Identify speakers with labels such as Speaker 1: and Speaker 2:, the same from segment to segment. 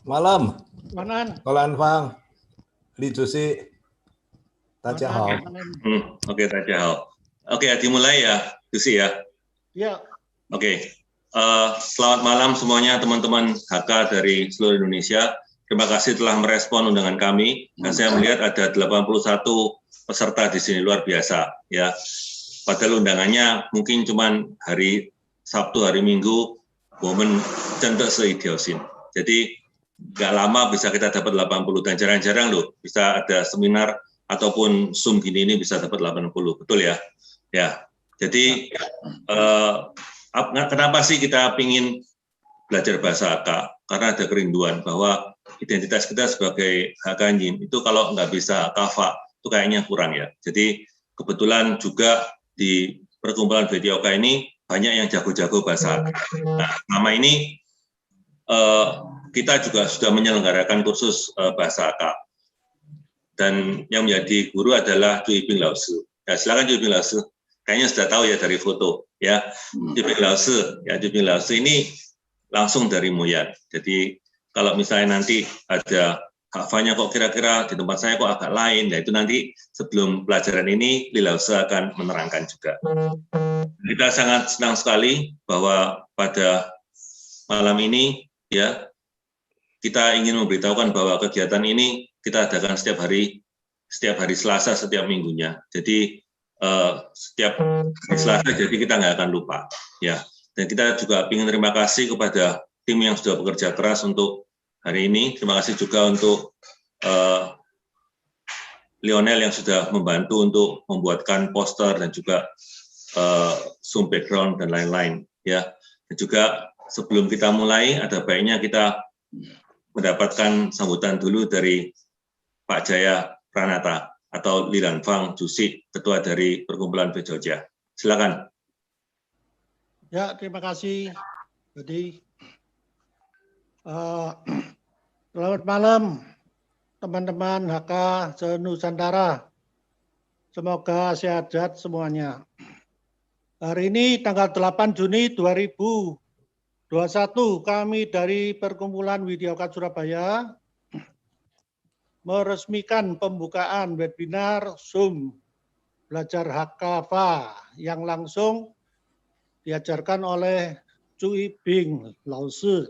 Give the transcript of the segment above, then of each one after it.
Speaker 1: Malam，
Speaker 2: 晚安，
Speaker 1: 高兰芳，李主席，大家好。
Speaker 3: Oke, 大家好. Oke, dimulai ya, Susi ya.
Speaker 2: Ya.
Speaker 3: Oke, selamat malam semuanya teman-teman HK dari seluruh Indonesia. Terima kasih telah merespon undangan kami. Dan saya melihat ada 81 peserta di sini, luar biasa ya. Padahal undangannya mungkin cuma hari Sabtu, hari Minggu, momen centek seidiosin. Jadi nggak lama bisa kita dapat 80 dan jarang-jarang loh bisa ada seminar ataupun Zoom gini ini bisa dapat 80, betul ya? Ya, jadi kenapa sih kita ingin belajar bahasa HK? Karena ada kerinduan bahwa identitas kita sebagai HK itu kalau nggak bisa kafa itu kayaknya kurang ya. Jadi kebetulan juga di perkumpulan VTOK ini banyak yang jago-jago bahasa HK. Nah, selama ini kita juga sudah menyelenggarakan kursus bahasa HK. Dan yang menjadi guru adalah Cui Bing Lao Shi. Ya, silakan Cui Bing Lao Shi. Kayaknya sudah tahu ya dari foto ya. Cui Bing Lao Shi, ya Cui Bing Lao Shi ini langsung dari Moyan. Jadi kalau misalnya nanti ada hafalnya kok kira-kira di tempat saya kok agak lain, ya itu nanti sebelum pelajaran ini Li Lao Shi akan menerangkan juga. Kita sangat senang sekali bahwa pada malam ini ya kita ingin memberitahukan bahwa kegiatan ini kita adakan setiap hari Selasa setiap minggunya. Jadi setiap hari Selasa jadi kita nggak akan lupa ya. Dan kita juga ingin terima kasih kepada tim yang sudah bekerja keras untuk hari ini. Terima kasih juga untuk Lionel yang sudah membantu untuk membuatkan poster dan juga Zoom background dan lain-lain ya. Dan juga sebelum kita mulai ada baiknya kita mendapatkan sambutan dulu dari Pak Jaya Pranata atau Li Lanfang Jusi, Ketua dari Perkumpulan VJOJA. Silakan.
Speaker 2: Ya, terima kasih. Jadi, selamat malam teman-teman HK se-Nusantara. Semoga sehat-sehat semuanya. Hari ini tanggal 8 Juni 2021 kami dari Perkumpulan Widya Surabaya meresmikan pembukaan webinar Zoom belajar HKFA yang langsung diajarkan oleh Cui Bing Lao Shi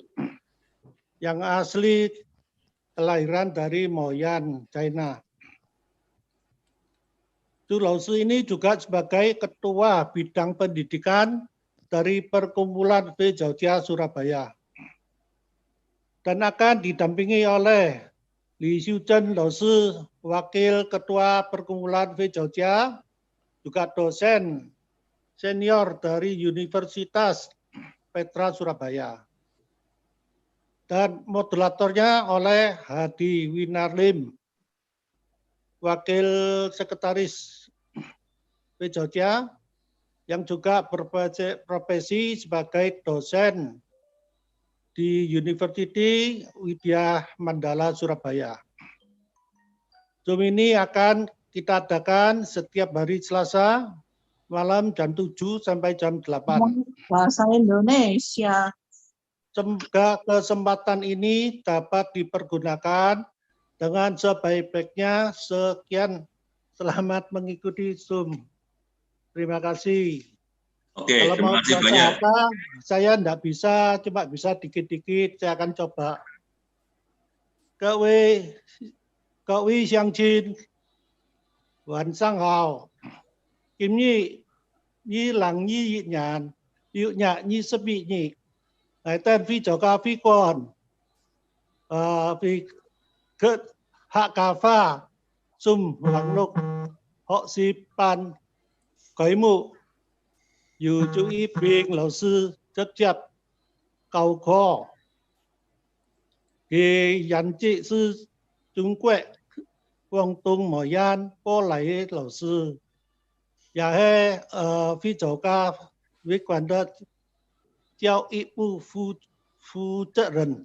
Speaker 2: yang asli kelahiran dari Moyan, China. Cui Lao Shi ini juga sebagai Ketua Bidang Pendidikan dari Perkumpulan VJOJA Surabaya dan akan didampingi oleh Li Xiuchen Lao Shi, Wakil Ketua Perkumpulan VJOJA, juga dosen senior dari Universitas Petra Surabaya. Dan moderatornya oleh Hadi Winarlim, Wakil Sekretaris VJOJA, yang juga berprofesi sebagai dosen di University Widya Mandala Surabaya. Zoom ini akan kita adakan setiap hari Selasa malam jam 7 sampai jam 8.
Speaker 4: Bahasa Indonesia.
Speaker 2: Semoga kesempatan ini dapat dipergunakan dengan sebaik-baiknya. Sekian, selamat mengikuti Zoom. Terima kasih.
Speaker 3: Oke,
Speaker 2: kalau
Speaker 3: terima
Speaker 2: mau
Speaker 3: kasih banyak.
Speaker 2: Saya enggak bisa, cuma bisa dikit-dikit, saya akan coba. Các vị乡亲晚上好. Kim Nhi, Nhi Lăng Nhi Nhàn, Diệu Nhạ Nhi Sấp Bị Nhị. Ngày tên phi chỗ ca phi còn. Vì hạ cà pha, xùm lặng lục, họ xì bàn, cấy mụ. Dù chú ý biên lão sư rất chặt, cầu khó. Thì dành trị sư Trung Quệ, Quang Tung Mỏ Yan, Bó Lấy lão sư. Và hệ phi chỗ ca với quản đất giáo ý bù phu trợ rần.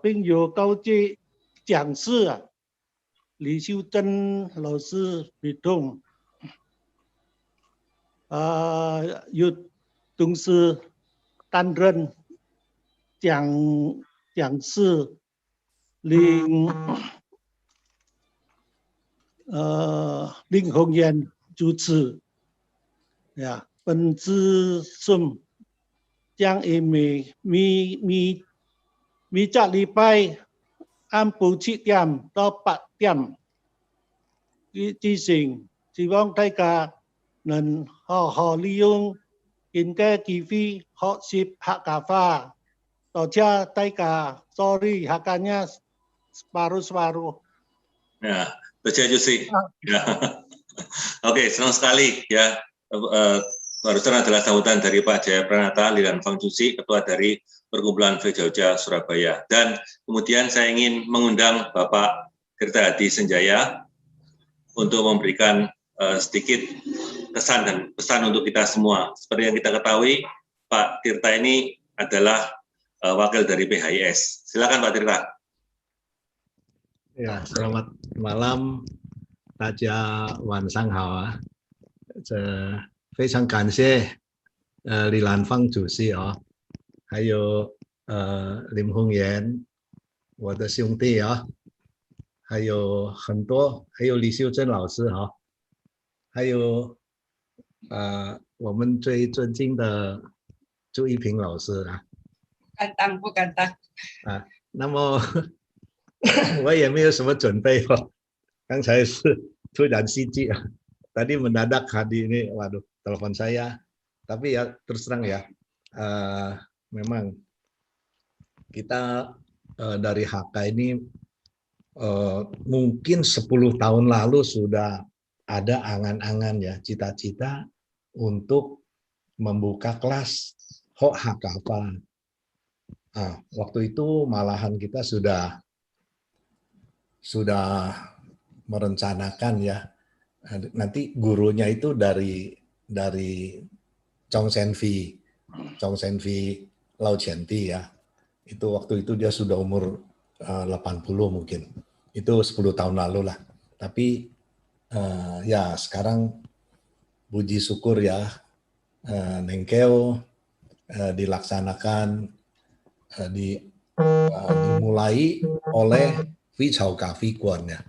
Speaker 2: Bình dù câu trị giảng sư Lý Siêu Trân lão sư Bị Trung. Dù Trung sư Tan Rân 讲师林宏源主持呀，本次顺將會每個禮拜按部7點到8點進行，希望大家能好好利用現嘅機會學習客家話。多謝大家 ，sorry hakanya separuh-separuh.
Speaker 3: Ya, betul Jusi. Ya. Oke, senang sekali ya. Barusan adalah sambutan dari Pak Jaya Pranata, Lilan Fang Jusi, Ketua dari Perkumpulan Vejauja Surabaya. Dan kemudian saya ingin mengundang Bapak Tirta Hadi Senjaya untuk memberikan sedikit kesan dan pesan untuk kita semua. Seperti yang kita ketahui, Pak Tirta ini adalah wakil dari PHIS. Silakan Pak Tirta.
Speaker 5: Ya, selamat malam, 大家晚上好啊！非常感谢李兰芳主席啊，还有林宏源，我的兄弟啊，还有很多，还有李秀珍老师啊，还有我们最尊敬的朱一平老师啊。
Speaker 6: 不敢当
Speaker 5: 啊，那么我也没有什么准备哦，刚才是突然袭击啊，tadi mendadak Hadi ini, waduh, telepon saya. Tapi ya terus terang ya, memang kita dari HK ini mungkin 10 tahun lalu sudah ada angan-angan ya, cita-cita untuk membuka kelas HKP. Nah, waktu itu malahan kita sudah merencanakan ya, nanti gurunya itu dari Chong Senvi Lau Chenti ya. Itu waktu itu dia sudah umur 80 mungkin. Itu 10 tahun lalu lah. Tapi ya sekarang puji syukur ya, Nengkeo dilaksanakan, dimulai oleh Vichau Kafi Kuan ya.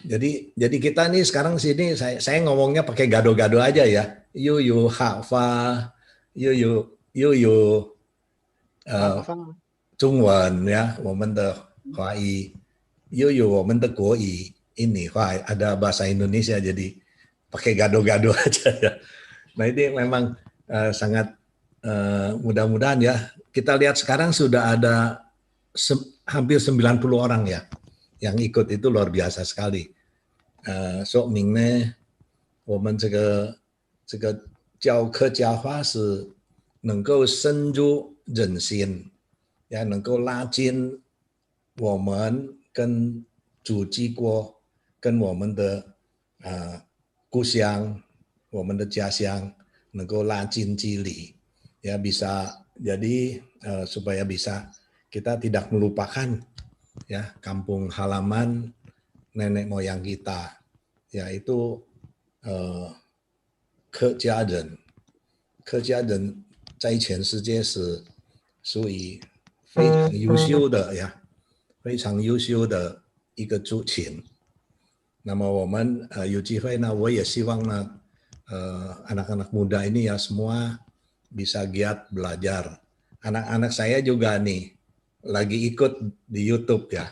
Speaker 5: Jadi kita nih sekarang sini saya ngomongnya pakai gado-gado aja ya. Yu Hafa, Yu Zhongwen ya, 我们的华语, Yu 我们的国语, ini ada bahasa Indonesia jadi pakai gado-gado aja ya. Nah ini memang sangat mudah-mudahan ya. Kita lihat sekarang sudah ada hampir 90 orang ya yang ikut, itu luar biasa sekali. 说明呢，我们这个教客家话是能够深入人心，也能够拉近我们跟祖籍国、跟我们的故乡、我们的家乡能够拉近距离，ya bisa jadi supaya bisa kita tidak melupakan ya kampung halaman nenek moyang kita, yaitu 客家人在全世界是属于非常优秀的呀，非常优秀的一个族群。那么我们有机会呢，我也希望呢anak-anak muda ini ya semua bisa giat belajar. Anak-anak saya juga nih lagi ikut di YouTube ya.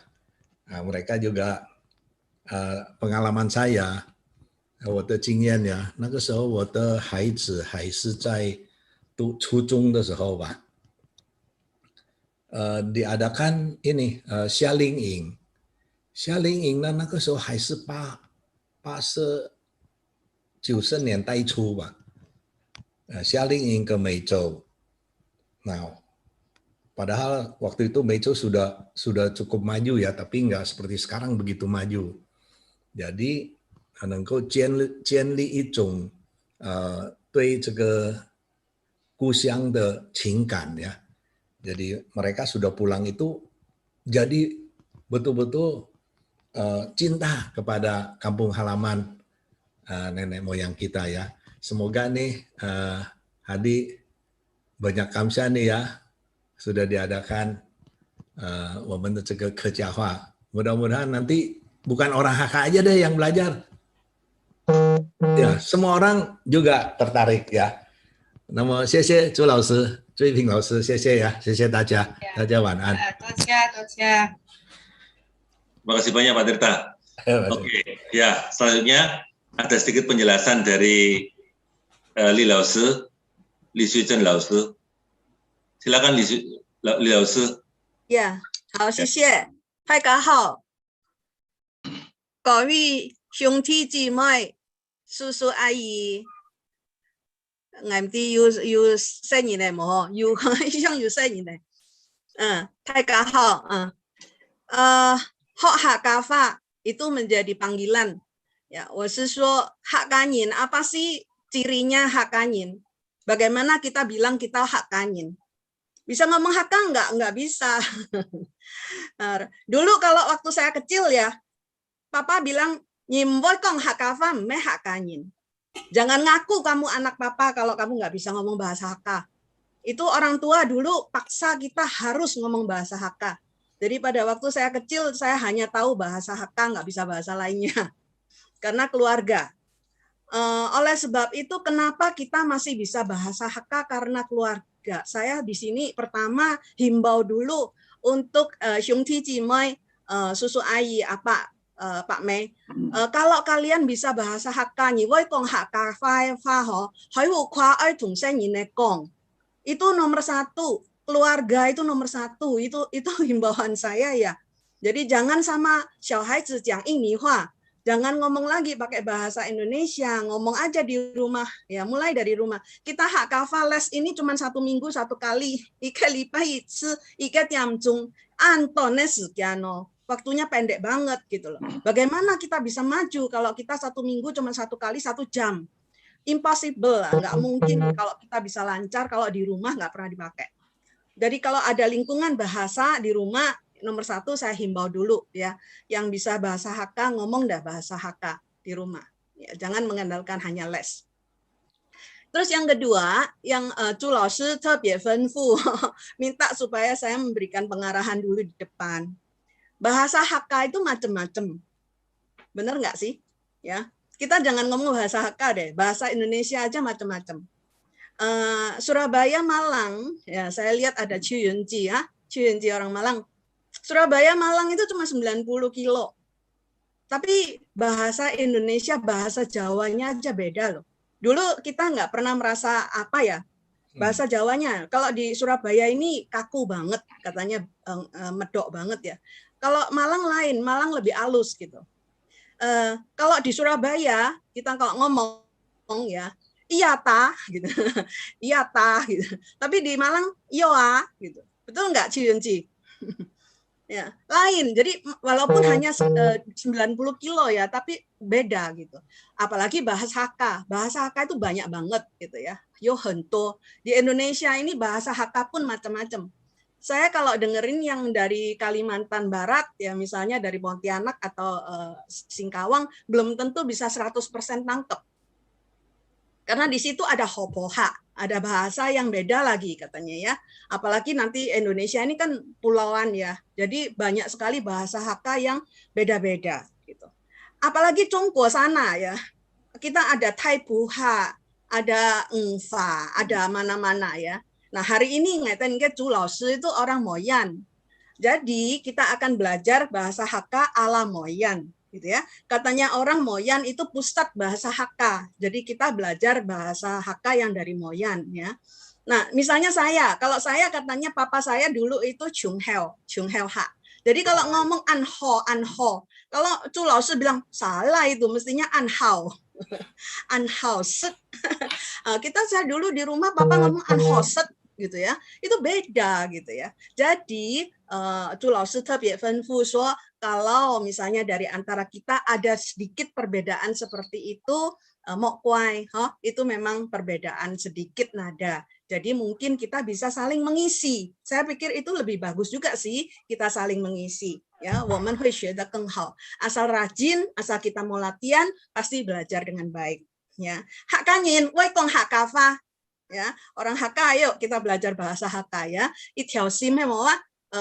Speaker 5: Nah, mereka juga pengalaman saya， 我的经验呀，那个时候我的孩子还是在读初中的时候吧，diadakan ini 夏令营，夏令营呢那个时候还是90年代初吧，夏令营ke Meizhou. Nah, padahal waktu itu Meizhou sudah cukup maju ya, tapi nggak seperti sekarang begitu maju. Jadi 能够建立一种对这个故乡的情感ya. Jadi mereka sudah pulang itu jadi betul-betul cinta kepada kampung halaman nenek moyang kita ya. Semoga nih Hadi banyak kamsa nih ya, sudah diadakan 我们的这个客家话， mudah-mudahan nanti bukan orang HK aja deh yang belajar. Ya, semua orang juga tertarik ya. 那么谢谢朱老师、追平老师，谢谢呀，谢谢大家，大家晚安。
Speaker 6: 多谢。
Speaker 3: Terima kasih banyak Pak Tirta. Oke, ya selanjutnya ada sedikit penjelasan dari Li Laosi, Li Xuizhen Laosi. Silakan Li Laosi.
Speaker 7: 呀，好，谢谢，大家好，各位兄弟姊妹、叔叔阿姨，我唔知有生日嘞冇？有，像有生日嘞。大家好，hak hakkafa itu menjadi panggilan. Ya, 我是说hakkanyin, apa sih cirinya hakkanyin? Bagaimana kita bilang kita hakkanyin? Bisa ngomong Hakka enggak bisa. Dulu kalau waktu saya kecil ya, papa bilang nyimboy kong Hakkafa meh Hakkanyin. Jangan ngaku kamu anak papa kalau kamu nggak bisa ngomong bahasa Hakka. Itu orang tua dulu paksa kita harus ngomong bahasa Hakka. Jadi pada waktu saya kecil saya hanya tahu bahasa Hakka, nggak bisa bahasa lainnya. Karena keluarga. Oleh sebab itu kenapa kita masih bisa bahasa Hakka karena keluarga. Saya di sini pertama himbau dulu untuk Xiongti Jimai, Susu Ayi, Pak Mei. Kalau kalian bisa bahasa Hakka, Nyiwoi Kong Hakka Fai Fa Ho, Hoi Wu Kwa Ai Tung Sen Yine Kong. Itu nomor satu, keluarga itu nomor satu. Itu himbauan saya ya. Jadi jangan sama Xiao Haizi Jiang Yingni Hua. Jangan ngomong lagi pakai bahasa Indonesia, ngomong aja di rumah, ya mulai dari rumah. Kita Hakkafa les ini cuma 1 minggu 1 kali, ika tiamjung, antone sekiano. Waktunya pendek banget gitu loh. Bagaimana kita bisa maju kalau kita 1 minggu cuma 1 kali 1 jam? Impossible lah, nggak mungkin kalau kita bisa lancar kalau di rumah nggak pernah dipakai. Jadi kalau ada lingkungan bahasa di rumah, nomor 1 saya himbau dulu ya, yang bisa bahasa Hakka ngomong dah bahasa Hakka di rumah. Ya, jangan mengandalkan hanya les. Terus yang kedua, yang Chu Laoshi tebie fenfu minta supaya saya memberikan pengarahan dulu di depan. Bahasa Hakka itu macam-macam. Benar nggak sih? Ya, kita jangan ngomong bahasa Hakka deh, bahasa Indonesia aja macam-macam. Surabaya, Malang, ya saya lihat ada Chu Yunji ya, Chu Yunji orang Malang. Surabaya, Malang itu cuma 90 kilo. Tapi bahasa Indonesia, bahasa Jawanya aja beda loh. Dulu kita nggak pernah merasa apa ya, bahasa Jawanya. Kalau di Surabaya ini kaku banget, katanya medok banget ya. Kalau Malang lain, Malang lebih halus gitu. Kalau di Surabaya, kita kalau ngomong ya, iya tah gitu. Iya tah gitu. Tapi di Malang, iyo ah gitu. Betul nggak Ciyunci? Ya, lain. Jadi walaupun hanya 90 kilo ya, tapi beda gitu. Apalagi bahasa Hakka. Bahasa Hakka itu banyak banget gitu ya. Yo hento. Di Indonesia ini bahasa Hakka pun macam-macam. Saya kalau dengerin yang dari Kalimantan Barat ya, misalnya dari Pontianak atau Singkawang, belum tentu bisa 100% nangkep. Karena di situ ada hopoha, ada bahasa yang beda lagi katanya ya. Apalagi nanti Indonesia ini kan pulauan ya. Jadi banyak sekali bahasa Hakka yang beda-beda gitu. Apalagi Chongguo sana ya. Kita ada Taipuha, ada Engfa, ada mana-mana ya. Nah, hari ini ngeten ke Chu Laoshi itu orang Moyan. Jadi kita akan belajar bahasa Hakka ala Moyan. Gitu ya. Katanya orang Moyan itu pusat bahasa Hakka. Jadi kita belajar bahasa Hakka yang dari Moyan ya. Nah, misalnya kalau saya katanya papa saya dulu itu Chungheo Ha. Jadi kalau ngomong anho. Kalau Chu Laoshi bilang salah itu mestinya anhao. Anhao set. Saya dulu di rumah papa ngomong anho set gitu ya. Itu beda gitu ya. Jadi Chu Laoshi tebie fenfu so kalau misalnya dari antara kita ada sedikit perbedaan seperti itu, mokwai, itu memang perbedaan sedikit nada. Jadi mungkin kita bisa saling mengisi. Saya pikir itu lebih bagus juga sih kita saling mengisi. Ya, woman hui xue de geng hao. Asal rajin, asal kita mau latihan, pasti belajar dengan baik. Ya, Hakkanyin, wei gong Hakkafa. Ya, orang Hakka, ayo kita belajar bahasa Hakka ya. 一条心嘛，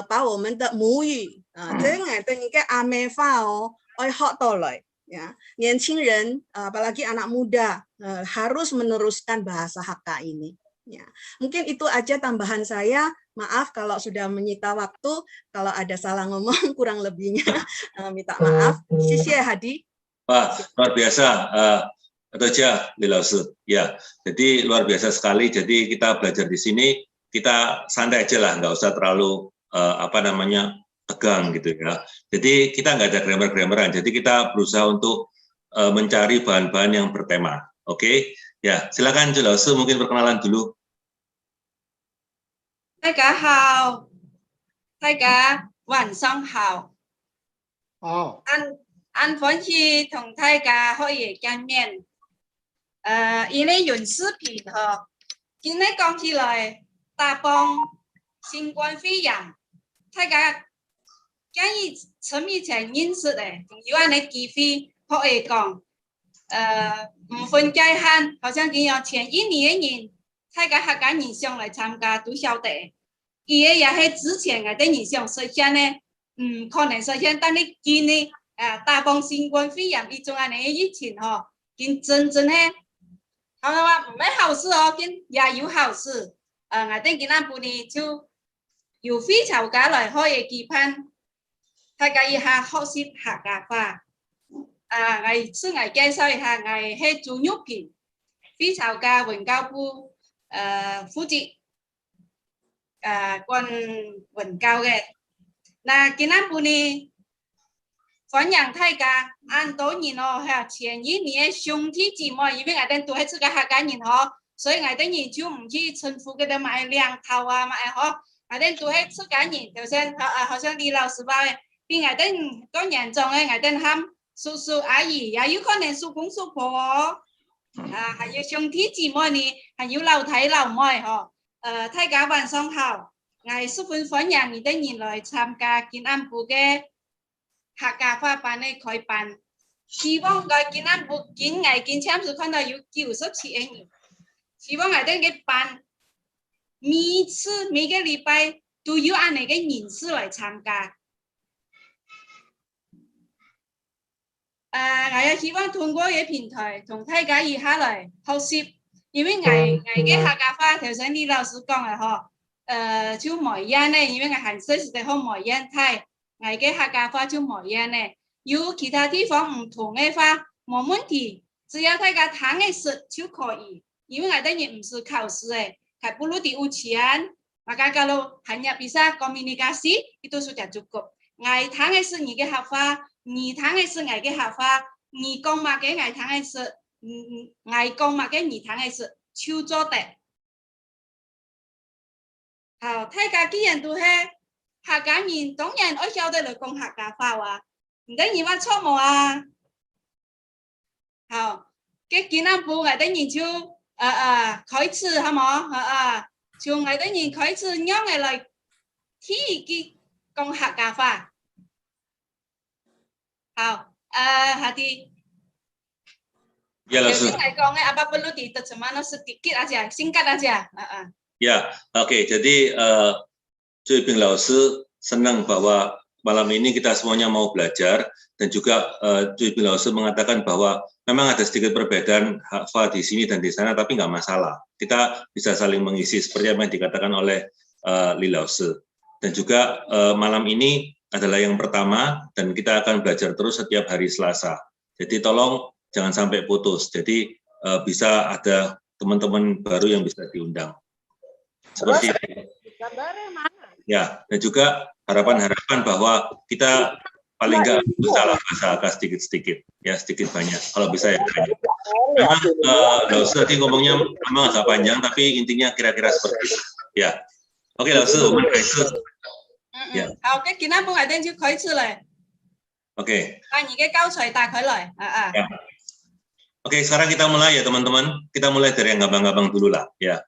Speaker 7: 把我们的母语这个等于个阿美话要学到来ya. 年轻人apalagi anak muda harus meneruskan bahasa Hakka ini. Ya, mungkin itu aja tambahan saya. Maaf kalau sudah menyita waktu, kalau ada salah ngomong kurang lebihnya minta maaf. Sisi Hadi.
Speaker 3: Wah, luar biasa. Atau aja, Li Laosi. Ya, jadi luar biasa sekali. Jadi kita belajar di sini, kita santai aja lah, nggak usah terlalu tegang gitu ya. Jadi kita nggak ada grammar-grammaran. Jadi kita berusaha untuk mencari bahan-bahan yang bertema. Oke, ya silakan Li Laosi mungkin perkenalan dulu.
Speaker 6: 大家好，大家晚上好。
Speaker 2: 好，
Speaker 6: 很欢喜同大家可以见面。因为用视频哈，今天讲起来，大帮新冠肺炎，大家建议从以前認識嘅，仲有安尼機會可以講，唔分界限，好像咁樣前一年嘅人，大家客家人上嚟參加都曉得，伊嘅也係之前嘅啲人上實現咧，可能實現，但係今年大幫新冠肺炎呢種安尼疫情吼，見真咧。我話唔係好事哦，也有好事。我哋今日半年就由非潮家來開嘅期盼，大家一下學習客家話。我介紹一下，我係朱玉萍，非潮家文教部負責關文教嘅。嗱，今日半年歡迎大家，按多年咯，前一年兄弟姊妹，因為我哋都係自己客家人嗬，所以我哋人就唔去稱呼佢哋買兩頭啊買嗬，我哋都係自家人，就像好像李老師話嘅，比我哋更嚴重嘅，我哋喊叔叔阿姨，也有可能叔公叔婆哦，還有兄弟姊妹呢，還有老太老妹嗬，大家晚上好，我十分歡迎你哋人來參加今晚部嘅客家話班嘅開辦，希望個今晚部今天是看到有97人，希望我哋嘅班每個禮拜都有按你嘅人數來參加。我也希望通過嘅平台同大家一下來學習，因為我嘅客家話頭先李老師講嘅嗬，就冇樣咧，因為我很細時候冇樣睇。我嘅客家話就冇樣咧，有其他地方唔同嘅話冇問題，只要大家聽嘅識就可以。因為我哋人唔是考試嘅，係不如啲ujian，maka kalau hanya bisa komunikasi itu sudah cukup。我聽嘅是你嘅客話，你聽嘅是我嘅客話，你講乜嘅我聽嘅是，我講乜嘅你聽嘅是，就做得。好，大家既然都係客家人，當然我曉得嚟講客家話啊，唔得你話錯冇啊？好，嘅今日部我哋人就開始好冇？從我哋人開始讓我來聽佢講客家話。好，Hadi。
Speaker 3: Ya, langsung.
Speaker 6: Saya講apa perlu diterjemahkan sedikit aja, singkat aja.
Speaker 3: Ya, oke. Jadi Cui Ping Laosi senang bahwa malam ini kita semuanya mau belajar dan juga Cui Ping Laosi mengatakan bahwa memang ada sedikit perbedaan hafal di sini dan di sana, tapi nggak masalah. Kita bisa saling mengisi seperti apa yang dikatakan oleh Li Laosi. Dan juga malam ini adalah yang pertama dan kita akan belajar terus setiap hari Selasa. Jadi tolong jangan sampai putus. Jadi bisa ada teman-teman baru yang bisa diundang. Seperti itu. Ya, dan juga harapan-harapan bahwa kita paling nggak salah bahasa sedikit-sedikit, ya sedikit banyak. Kalau bisa ya banyak. Memang nggak usah tadi ngomongnya memang agak panjang, tapi intinya kira-kira seperti itu. Ya, oke, Laosi, ya.
Speaker 6: Oke, kita mau ada yang開始嚟。
Speaker 3: Oke.
Speaker 6: 把你嘅教材打開來。
Speaker 3: Ya. Oke, sekarang kita mulai ya teman-teman. Kita mulai dari yang gampang-gampang dulu lah, ya.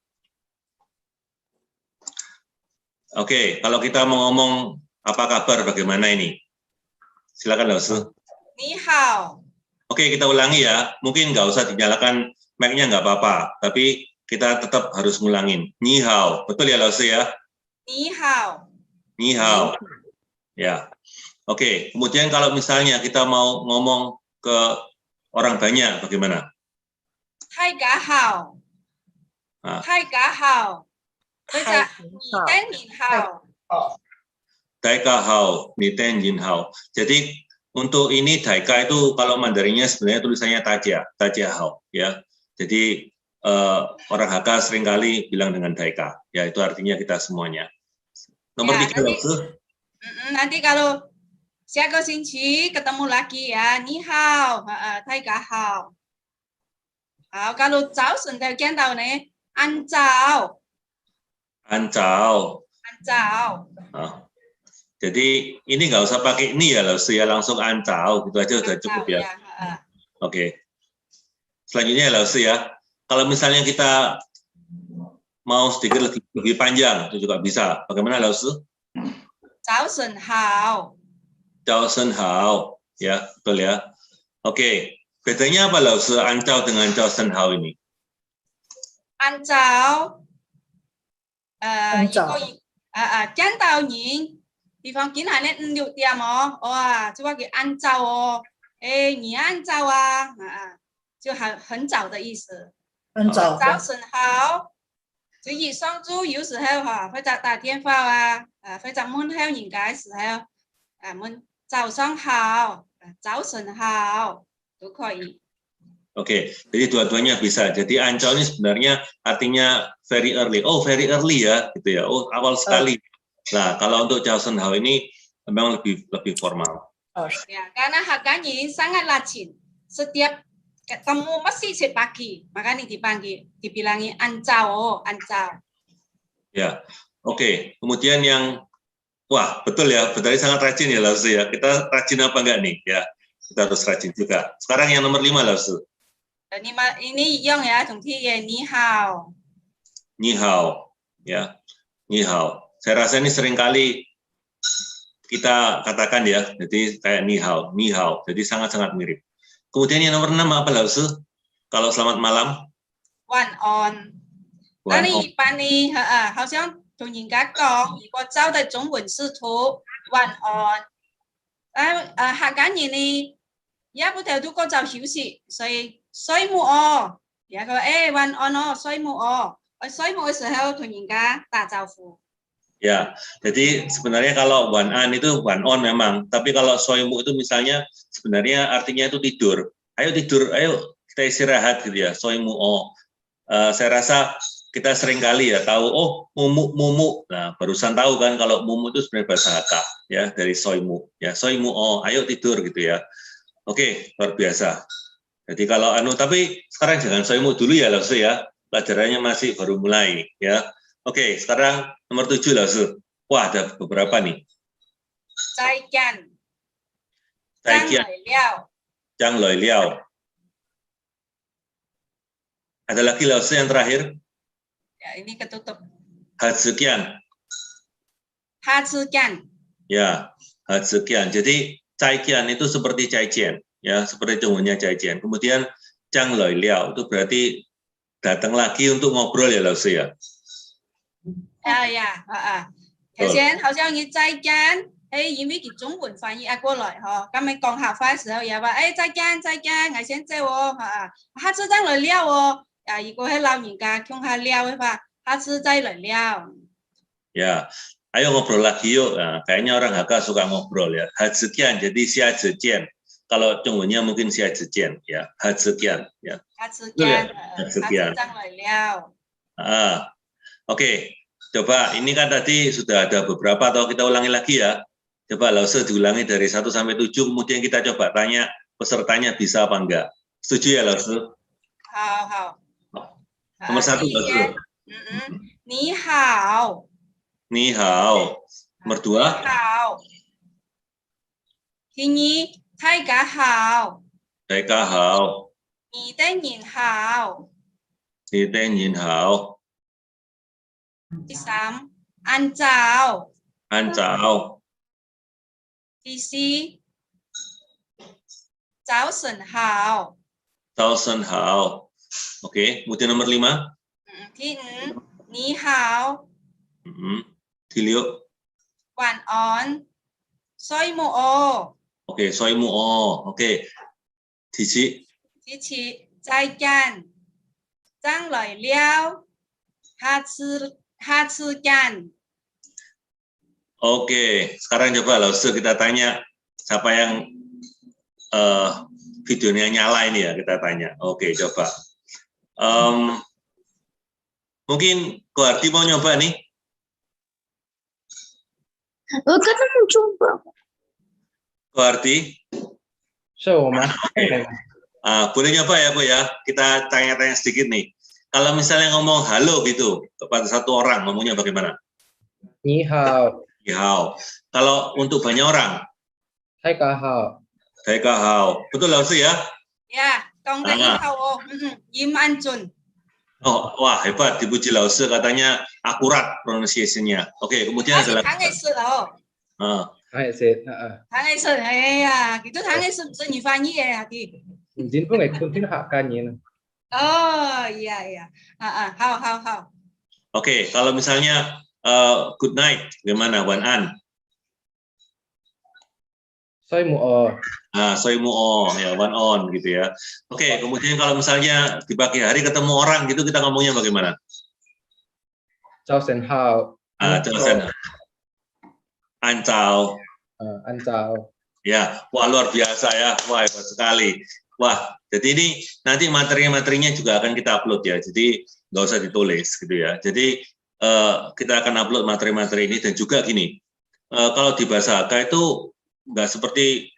Speaker 3: Oke, kalau kita mau ngomong apa kabar, bagaimana ini? Silakan, Laosi.
Speaker 6: Ni hao.
Speaker 3: Oke, kita ulangi ya. Mungkin nggak usah dinyalakan mic-nya, nggak apa-apa. Tapi kita tetap harus ngulangin. Ni hao, betul ya Lause ya?
Speaker 6: Ni hao.
Speaker 3: Ni hao. Ya. Oke, kemudian kalau misalnya kita mau ngomong ke orang banyak, bagaimana?
Speaker 6: Hai ga hao.
Speaker 3: Ah.
Speaker 6: Hai ga hao. Baca ni dan yin hao.
Speaker 3: Daika hao, ni ten yin hao. Jadi untuk ini daika itu kalau Mandarinnya sebenarnya tulisannya tajia hao ya. Jadi orang Hakka seringkali bilang dengan daika, ya itu artinya kita semuanya. Nomor
Speaker 6: Ya,
Speaker 3: 3 Lause.
Speaker 6: nanti kalau 下个星期 ketemu lagi ya, ni hao, daika hao. 好，kalau 早晨的见到呢，安早，
Speaker 3: Ancao.
Speaker 6: 安早。
Speaker 3: Jadi ini nggak usah pakai ini ya Lause ya, langsung ancao gitu aja udah cukup ya. Oke. Selanjutnya Lause ya, kalau misalnya kita mau sedikit lebih panjang itu juga bisa. Bagaimana Lause?
Speaker 6: 早晨好，
Speaker 3: Jaosen hao, ya betul ya. Oke, bedanya apa Lause ancao dengan Jaosen hao ini?
Speaker 6: 安早，
Speaker 4: 安早
Speaker 6: 见到人，比方今下呢5、6點哦，哇，就話佢安早哦，你安早啊，就很早的意思。
Speaker 4: 很早
Speaker 6: 早晨好，就一上晝有時候哈，或者打電話啊，或者問候人家時候，問早上好，早晨好都可以。
Speaker 3: Oke, jadi dua-duanya bisa. Jadi ancao ini sebenarnya artinya very early. Oh, very early ya, gitu ya. Oh, awal sekali. Nah, kalau untuk Jaosen hao ini memang lebih formal.
Speaker 6: Ya, karena Hakkanya sangat rajin. Setiap ketemu mesti pagi, makanya dibilangi ancao, ancao.
Speaker 3: Ya, oke. Kemudian yang, wah betul ya, betul sangat rajin ya Lause ya. Kita rajin apa enggak nih? Ya, kita harus rajin juga. Sekarang yang nomor 5 Lause.
Speaker 6: Ini yang ya, Tungti ya, ni hao.
Speaker 3: Ni hao, ya, ni hao. Saya rasa ini seringkali kita katakan ya, jadi kayak ni hao, jadi sangat-sangat mirip. Kemudian yang nomor 6 apa Lause? Kalau selamat malam?
Speaker 6: One on.
Speaker 3: One
Speaker 6: 那你一般呢，好像同人家講，如果招的中文是圖 one on，客家人呢，也不條都講就小事，所以水母哦，也個one on 哦，水母哦，水母嘅時候同人家打招呼。
Speaker 3: Ya, jadi sebenarnya kalau one on itu one on memang, tapi kalau soimu itu misalnya sebenarnya artinya itu tidur. Ayo tidur, ayo kita istirahat gitu ya, soimu oh. Saya rasa kita sering kali ya tahu, oh mumu. Nah, barusan tahu kan kalau mumu itu sebenarnya bahasa Hakka ya, dari soimu. Ya, soimu oh, ayo tidur gitu ya. Oke, luar biasa. Jadi kalau tapi sekarang jangan soimu dulu ya Lause ya. Pelajarannya masih baru mulai ya. Oke, sekarang nomor 7 Lause. Wah, ada beberapa nih.
Speaker 6: Zaijian.
Speaker 3: Zaijian. Zhang Loi Liao. Ada lagi Lause yang terakhir?
Speaker 6: Ya, ini ketutup.
Speaker 3: Hazikian.
Speaker 6: Hazikian.
Speaker 3: Ya, Hazikian. Jadi Zaijian itu seperti Zaijian, ya, seperti cunggunya Zaijian. Kemudian Zhang Loi Liao itu berarti datang lagi untuk ngobrol ya Lause ya.
Speaker 6: 頭先好像你再見，因為佢中文翻譯過來嗬，咁你講客話嘅時候又話，再見，我先走喎，下次再來聊喎，如果係老人家傾下聊嘅話，下次再來聊。
Speaker 3: Ya, ayo ngobrol lagi yuk. Nah, kayaknya orang Hakka suka ngobrol ya. Hazikian, jadi Xiazijian. Kalau cunggunya mungkin Xiazijian ya, Hazikian ya.
Speaker 6: Hazikian,
Speaker 3: Hazikian.
Speaker 6: 再來聊。
Speaker 3: Oke, coba ini kan tadi sudah ada beberapa, atau kita ulangi lagi ya. Coba Lause diulangi dari 1 sampai 7, kemudian kita coba tanya pesertanya bisa apa enggak. Setuju ya Lause?
Speaker 6: 好。
Speaker 3: Nomor 1 Lause.
Speaker 6: 你好。
Speaker 3: Ni hao. Nomor 2.
Speaker 6: 好。第二，大家好。
Speaker 3: Daika hao.
Speaker 6: 你的人好。
Speaker 3: Ni ten yin hao.
Speaker 6: 第三，安早。
Speaker 3: Ancao.
Speaker 6: 第四，早晨好。
Speaker 3: Tausen hao. Oke, kemudian nomor 5.
Speaker 6: ที่你好
Speaker 3: ที่เลี้ยว
Speaker 6: 晚安soi mu o
Speaker 3: โอเคซอยมูอโอเคทีชิ
Speaker 6: ที่ชีใจกันจังเลยเลี้ยวhaชื่อกัน
Speaker 3: Oke, sekarang coba Lause kita tanya siapa yang videonya nyala ini ya, kita tanya. Oke, coba. Mungkin Ko Hardi mau nyoba nih?
Speaker 4: Kan mau coba.
Speaker 3: Ko Hardi? Boleh nyoba ya, Bu ya? Kita tanya-tanya sedikit nih. Kalau misalnya ngomong halo gitu kepada satu orang, ngomongnya bagaimana?
Speaker 8: Ni hao.
Speaker 3: Ni hao. Kalau untuk banyak orang?
Speaker 8: Hai ka hao.
Speaker 3: Hai ka hao. Betul Lause ya?
Speaker 6: Ya, Kong Ni hao. Yim An Jun.
Speaker 3: Oh, wah hebat, dipuji Lause, katanya akurat pronunciation-nya. Oke, kemudian ada lagi.
Speaker 6: Gitu Hang是你翻译呀，弟。
Speaker 8: Jin pun ikut tin hak kanyin.
Speaker 6: Oh, iya. Hao.
Speaker 3: Oke, kalau misalnya good night, gimana? Wan An?
Speaker 8: Soi mu o.
Speaker 3: Soi mu o, ya Wan On gitu ya. Oke, kemudian kalau misalnya di pagi hari ketemu orang gitu, kita ngomongnya bagaimana?
Speaker 8: Chao sen hao.
Speaker 3: Chao sen. An chao.
Speaker 8: An chao.
Speaker 3: Ya, wah luar biasa ya, wah hebat sekali. Wah, jadi ini nanti materinya juga akan kita upload ya, jadi nggak usah ditulis gitu ya. Jadi kita akan upload materi-materi ini, dan juga gini, kalau di bahasa Hakka itu nggak seperti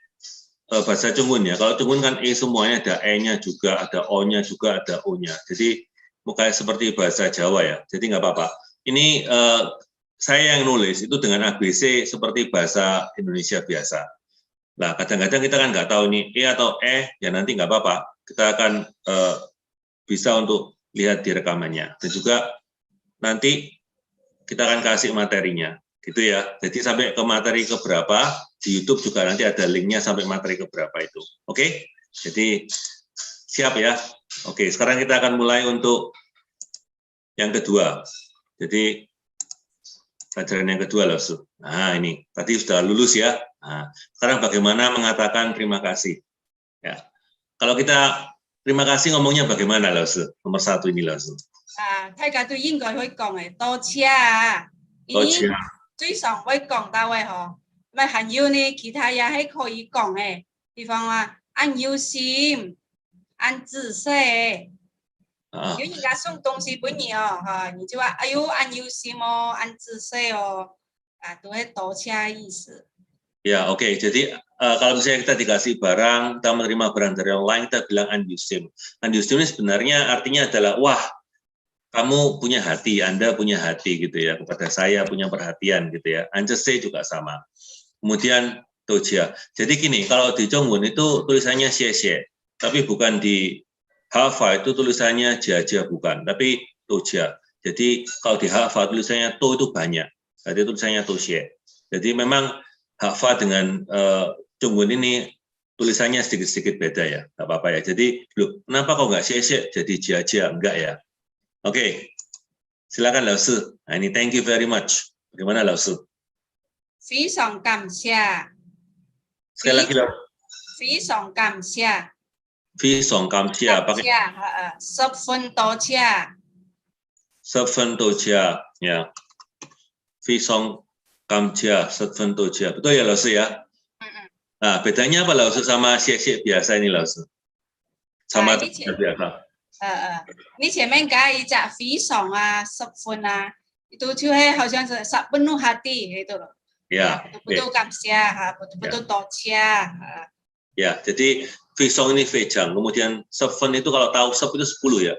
Speaker 3: bahasa Chungwon ya. Kalau Chungwon kan semuanya ada E-nya juga, ada O-nya juga, ada O-nya. Jadi kayak seperti bahasa Jawa ya, jadi nggak apa-apa. Ini saya yang nulis itu dengan ABC seperti bahasa Indonesia biasa. Nah, kadang-kadang kita kan nggak tahu nih E atau ya nanti nggak apa-apa. Kita akan bisa untuk lihat di rekamannya. Dan juga nanti kita akan kasih materinya, gitu ya. Jadi sampai ke materi keberapa, di YouTube juga nanti ada linknya sampai materi keberapa itu. Oke? Jadi siap ya? Oke, sekarang kita akan mulai untuk yang kedua. Jadi pelajaran yang kedua loh. Nah ini, tadi sudah lulus ya. Nah, sekarang bagaimana mengatakan terima kasih? Ya, kalau kita terima kasih ngomongnya bagaimana, Lao Sư? Nomor 1 ini, Lao Sư.
Speaker 6: 大家都應該會講嘅，多謝啊！咦，最常會講到嘅嗬，咪還有呢，其他也係可以講嘅，比方話按有心、按仔細。有人家送東西俾你哦，你就話哎呦按有心哦，按仔細哦，都係多謝意思。
Speaker 3: Ya, oke. Jadi kalau misalnya kita dikasih barang, kita menerima barang dari orang lain, kita bilang anjusim. Anjusim ini sebenarnya artinya adalah, wah, kamu punya hati, Anda punya hati gitu ya, kepada saya punya perhatian gitu ya. Anjese juga sama. Kemudian tojia. Jadi gini, kalau di Chungwon itu tulisannya xie, tapi bukan di Hafa itu tulisannya jaja bukan, tapi tojia. Jadi kalau di Hafa tulisannya to itu banyak, jadi tulisannya toxie. Jadi memang Hafa dengan Chungwon ini tulisannya sedikit-sedikit beda ya, nggak apa-apa ya. Jadi, loh, kenapa kok nggak xie, jadi jaja, enggak ya? Oke, silakan Lao Sư. Nah, ini thank you very much. Bagaimana Lao Sư?
Speaker 6: 非常感謝。
Speaker 3: Sekali lagi Lao.
Speaker 6: 非常感謝。
Speaker 3: 非常感謝。pakai
Speaker 6: 十分多謝。
Speaker 3: 十分多謝，ya. 非常感謝，十分多謝. Betul ya Lao Sư ya? Nah, bedanya apa Lao Sư sama xie biasa ini Lao Sư? Sama biasa.
Speaker 6: 你前面加一隻非常啊，十分啊，itu juga好像是sepenuh hati itu loh.
Speaker 3: Ya,
Speaker 6: betul kamsia, betul tocia.
Speaker 3: Ya, jadi Fisong ini fejang, kemudian seven itu kalau tahu sep itu 10 ya.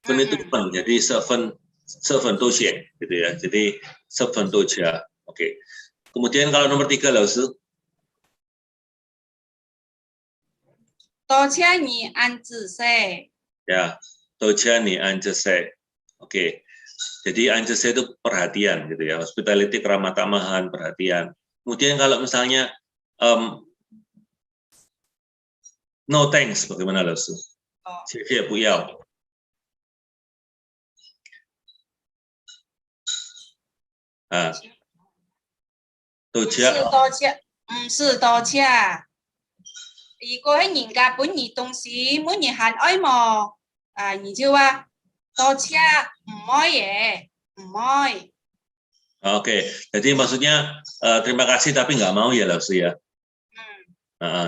Speaker 3: Fen itu pen, jadi seven toxie gitu ya. Jadi seven toxia. Oke. Kemudian kalau nomor 3 Lao Sư.
Speaker 6: Tocia ni an zi sei.
Speaker 3: Ya, tocia ni an zi sei. Oke. Jadi an zi sei itu perhatian gitu ya. Hospitality, keramah tamahan, perhatian. Kemudian kalau misalnya no thanks, bagaimana Lao Sư? Xie bu yao. 啊，多
Speaker 6: 是
Speaker 3: 謝，
Speaker 6: 多謝，唔是多謝。如果係人家本你東西，每人喊愛慕，你就話多謝唔愛嘢，唔愛。
Speaker 3: Oke, jadi maksudnya terima kasih tapi nggak mau ya Lausi ya.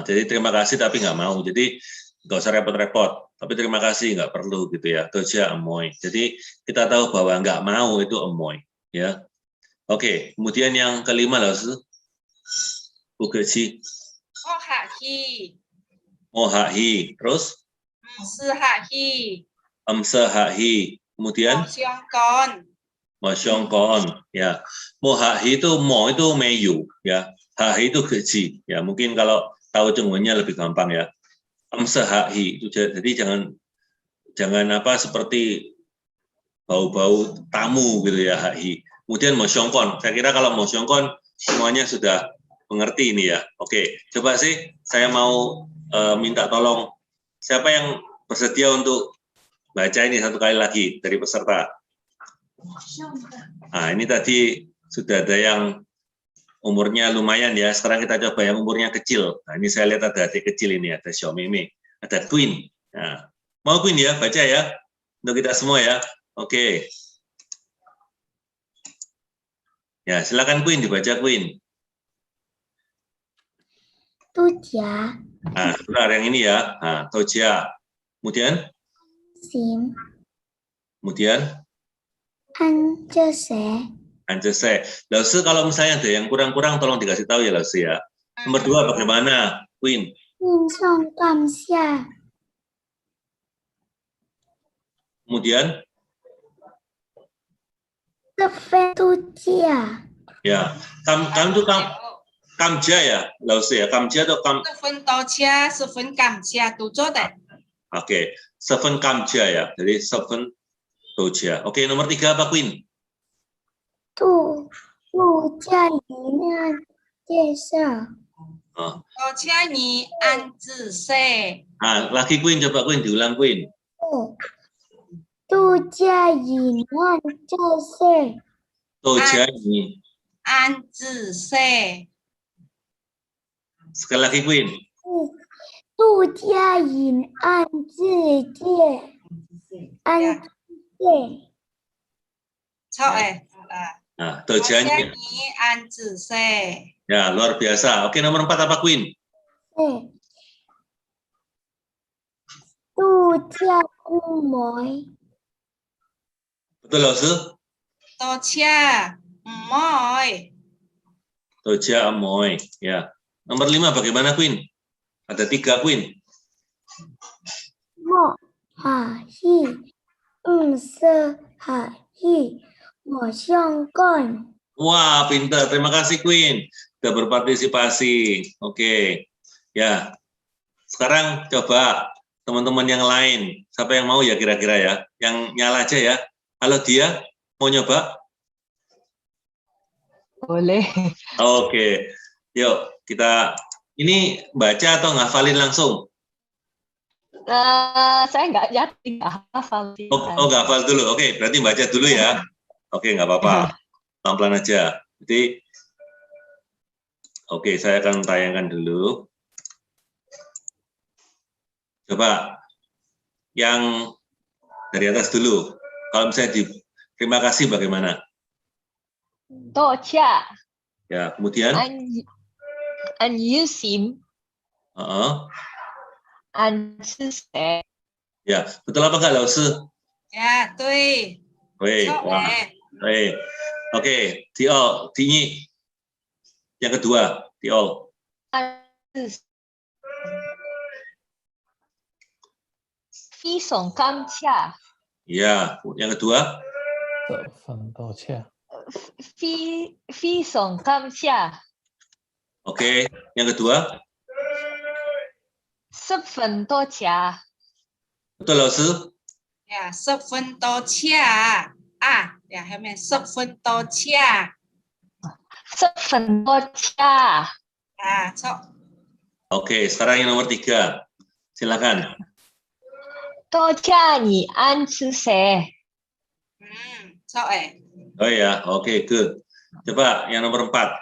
Speaker 3: Jadi terima kasih tapi nggak mau. Jadi nggak usah repot-repot. Tapi terima kasih nggak perlu gitu ya. Toja amoy. Jadi kita tahu bahwa nggak mau itu amoy ya. Oke, kemudian yang kelima Lausi. Bukeji.
Speaker 6: Oh hạ hi,
Speaker 3: Oh hahi. Terus
Speaker 6: sư hạ hi,
Speaker 3: amse hahi. Kemudian
Speaker 6: xiong con.
Speaker 3: Masyongkon ya. Mo hahi itu mo itu meyu ya. Hahi itu keji ya. Mungkin kalau tahu cenggunya lebih gampang ya. Amse hahi itu jadi jangan apa seperti bau-bau tamu gitu ya hahi. Kemudian masyongkon. Saya kira kalau masyongkon semuanya sudah mengerti ini ya. Oke, coba sih saya mau minta tolong siapa yang bersedia untuk baca ini satu kali lagi dari peserta. Nah, ini tadi sudah ada yang umurnya lumayan ya. Sekarang kita coba yang umurnya kecil. Nah, ini saya lihat ada adik kecil ini, ada Xiaomimi, ada Queen. Nah, mau Queen ya, baca ya untuk kita semua ya. Oke. Ya, silakan Queen dibaca Queen.
Speaker 4: Toja,
Speaker 3: Nah, benar yang ini ya. Nah, Toja. Kemudian,
Speaker 4: sim,
Speaker 3: kemudian
Speaker 4: anjese,
Speaker 3: Anjese. Lausi kalau misalnya ada yang kurang-kurang tolong dikasih tahu ya Lausi ya. Nomor 2 bagaimana? Queen.
Speaker 4: 运送感谢，
Speaker 3: Kemudian
Speaker 4: 这份toja,
Speaker 3: ya, kam itu kamja ya, Lausi ya. Kamja atau kam?
Speaker 6: 十分多謝，十分感謝都做得。
Speaker 3: Oke, seven kamja ya. Jadi seven toja. Oke, nomor 3 apa Queen?
Speaker 4: 度假一面介绍，
Speaker 3: Oh.
Speaker 6: 多謝你安子世，
Speaker 3: Nah, lagi Queen, coba Queen diulang Queen.
Speaker 4: 度假一面介绍，
Speaker 3: Toja ini.
Speaker 6: 安子世，
Speaker 3: Sekali lagi Queen.
Speaker 4: 度假饮安自介，安介。
Speaker 6: 錯誒。
Speaker 3: Nah,
Speaker 6: 多
Speaker 3: toja
Speaker 6: 謝
Speaker 3: ini.
Speaker 6: 你安子世，
Speaker 3: Ya, luar biasa. Oke, nomor 4 apa Queen?
Speaker 4: 对，度假姑妹，
Speaker 3: Betul Lausi?
Speaker 6: 多謝唔愛，
Speaker 3: Toja amoy. Ya. Nomor 5 bagaimana Queen? Ada 3 Queen.
Speaker 4: 莫哈希，色哈希，我相干。
Speaker 3: Wah, pintar. Terima kasih Queen. Sudah berpartisipasi. Oke. Ya. Sekarang coba teman-teman yang lain. Siapa yang mau ya kira-kira ya? Yang nyala aja ya. Halo dia, mau nyoba?
Speaker 9: Boleh.
Speaker 3: Oke. Yuk, kita ini baca atau ngafalin langsung?
Speaker 9: Saya nggak hafal sih.
Speaker 3: Oh, nggak hafal dulu. Oke, berarti baca dulu ya. Oke, nggak apa-apa. Pelan-pelan aja. Jadi, oke, saya akan tayangkan dulu. Coba yang dari atas dulu. Kalau misalnya terima kasih bagaimana?
Speaker 9: Tocha,
Speaker 3: Ya, kemudian?
Speaker 9: An Yusim, An Suse.
Speaker 3: Ya, betul apa enggak Lausi?
Speaker 6: dạ tuy,
Speaker 3: Wih,
Speaker 6: 錯
Speaker 3: wah.
Speaker 6: 誒，
Speaker 3: Oke, Tio, Tinyi. Yang kedua, Tio.
Speaker 9: Phi Song Kam Chia,
Speaker 3: Ya, yang kedua.
Speaker 10: 这份道歉。
Speaker 9: Phi Song Kam Chia,
Speaker 3: Oke, yang kedua.
Speaker 9: Sub Fen To Chia,
Speaker 3: Betul Lausi?
Speaker 6: dạ sập phân to chia, dạ hay mình sập phân to chia,
Speaker 9: Sub Fen To Chia,
Speaker 6: 錯,
Speaker 3: Oke, sekarang yang nomor 3. Silakan.
Speaker 9: To Chia Ni An Suse.
Speaker 6: 錯誒,
Speaker 3: Oh ya, oke, good. Coba yang nomor 4.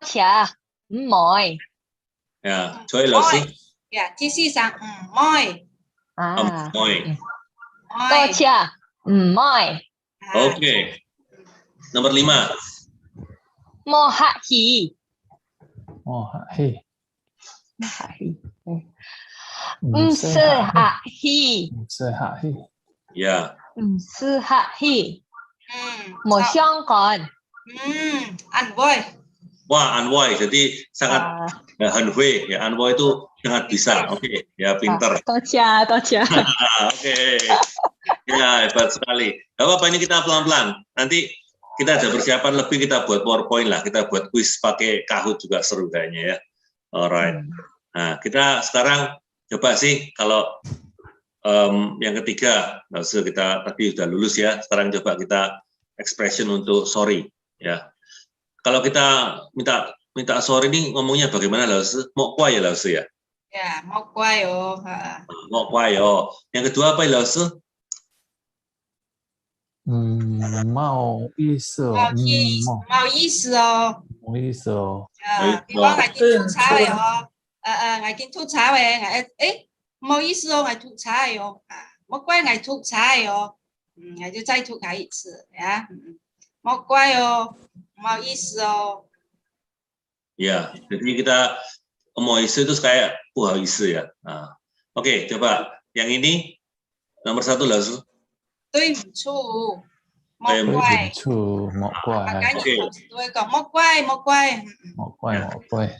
Speaker 9: 茶唔愛
Speaker 3: Ya, Choi老師。
Speaker 6: 呀，第四上唔愛，
Speaker 9: 啊，
Speaker 3: 唔愛。
Speaker 9: 多茶唔愛，
Speaker 3: Oke. Nomor 5.
Speaker 9: 冇客氣，
Speaker 10: 哦，嘿，
Speaker 9: 冇客氣，
Speaker 10: 唔
Speaker 9: 唔識客氣，
Speaker 10: 唔識客氣，
Speaker 3: Ya.
Speaker 9: 唔識客氣，
Speaker 6: 嗯，
Speaker 9: 冇相干，ăn
Speaker 6: voi.
Speaker 3: Wah, Anwoi. Jadi sangat Hanwei. Ya, Anwoi itu sangat bisa. Oke, ya pinter.
Speaker 9: 多茶多茶，
Speaker 3: Oke. Ya, hebat sekali. Gak apa-apa, ini kita pelan-pelan. Nanti kita ada persiapan lebih, kita buat PowerPoint lah. Kita buat quiz pakai Kahoot juga seru kayaknya ya. Alright. Nah, kita sekarang coba sih kalau yang ketiga, kita tadi sudah lulus ya. Sekarang coba kita expression untuk sorry ya. Kalau kita minta sorry ini ngomongnya bagaimana Laus? Mau kuai ya Laus ya?
Speaker 6: Ya, mau kuai yo.
Speaker 3: Mau kuai yo. Yang kedua apa Laus?
Speaker 10: 冇意思哦，
Speaker 6: 冇意思哦。
Speaker 10: 冇意思哦，
Speaker 6: 比方我見吐槽嘅哦，我見吐槽嘅，冇意思哦，我吐槽嘅哦，冇怪我吐槽嘅哦，我就再吐槽一次呀，冇怪哦，冇意思哦。
Speaker 3: Ya, jadi kita mau isu itu kayak isu ya. Nah, oke, coba yang ini nomor 1 Laus.
Speaker 6: 對唔住，冇
Speaker 10: 對
Speaker 6: 怪
Speaker 10: 唔。住，冇怪，
Speaker 6: 對講冇怪，冇怪。
Speaker 10: 冇怪，冇怪，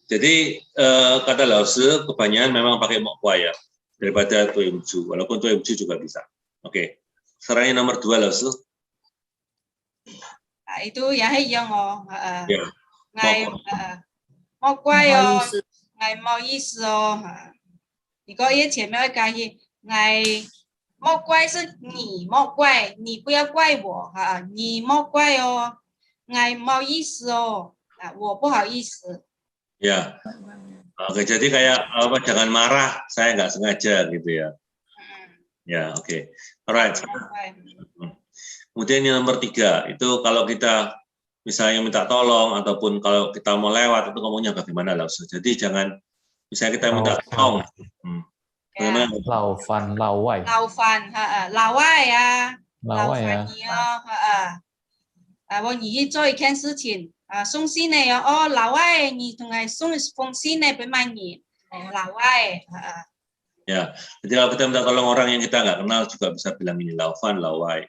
Speaker 3: Jadi kata Laus kebanyakan memang pakai mokwai ya daripada tuemju, walaupun tuemju juga bisa. Oke, sekarang yang nomor 2 Laus.
Speaker 6: Itu ya係一樣哦。
Speaker 3: Ya.
Speaker 6: 冇怪哦，冇意思哦。如果一前面會加一，莫怪是你莫怪，你不要怪我哈，你莫怪哦，冇意思哦，我不好意思。
Speaker 3: Ya, oke. Jadi kayak apa? Jangan marah, saya nggak sengaja gitu ya. Ya, oke. Alright. Kemudian yang nomor 3 itu kalau kita misalnya minta tolong ataupun kalau kita mau lewat itu ngomongnya bagaimana langsung. Jadi jangan misalnya kita minta tolong. Bagaimana?
Speaker 10: 老范老外，
Speaker 6: 老范老外啊，
Speaker 10: 老外啊，
Speaker 6: 你哦，我你去做一件事情送信的哦，老外你同我送封信的俾埋你，老外
Speaker 3: Ya, jadi kalau kita minta tolong orang yang kita nggak kenal juga bisa bilang ini laufan, lawai.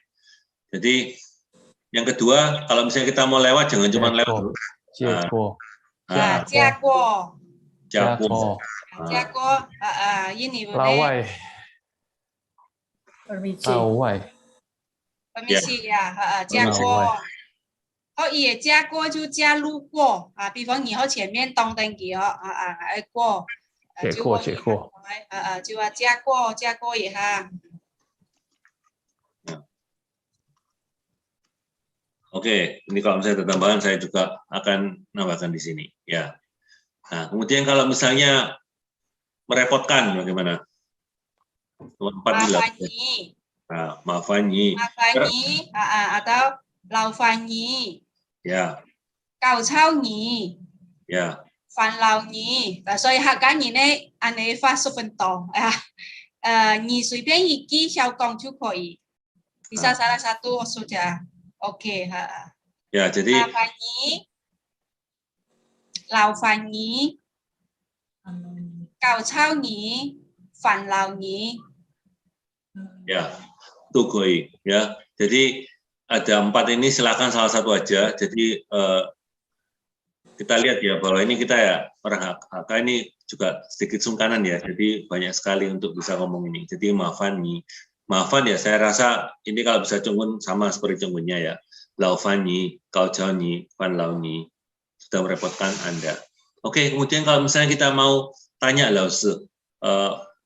Speaker 3: Jadi yang kedua, kalau misalnya kita mau lewat jangan cuma lewat.
Speaker 10: 借过，
Speaker 6: 嫁过，
Speaker 3: 加过，
Speaker 6: 嫁过印尼
Speaker 10: 老外，老外，
Speaker 6: permisi呀，嫁过。可以嫁过就嫁路过比方你和前面东登记过，
Speaker 10: 借过，借过，
Speaker 6: 就話嫁過一下。
Speaker 3: Oke, ini kalau misalnya ada tambahan saya juga akan nambahkan di sini, ya. Nah, kemudian kalau misalnya merepotkan bagaimana? Maafani
Speaker 6: atau laufani.
Speaker 3: Ya.
Speaker 6: Cầu trao nhỉ.
Speaker 3: Ya.
Speaker 6: Phản lao nhỉ.所以客家人呢，按你發十分多你隨便一句小講就可以。Bisa salah satu sudah. Oke,
Speaker 3: Ya, jadi
Speaker 6: lao phản nhỉ, cầu trao nhỉ, phản lao nhỉ.
Speaker 3: Ya, tugoi ya. Jadi ada 4 ini, silakan salah satu aja. Jadi kita lihat ya bahwa ini kita ya orang HK ini juga sedikit sungkanan ya. Jadi banyak sekali untuk bisa ngomong ini. Jadi maafan ya, saya rasa ini kalau bisa cungun sama seperti cungunnya ya. Laufani, kau jauhni, fan launi, sudah merepotkan Anda. Oke, kemudian kalau misalnya kita mau tanya Laus,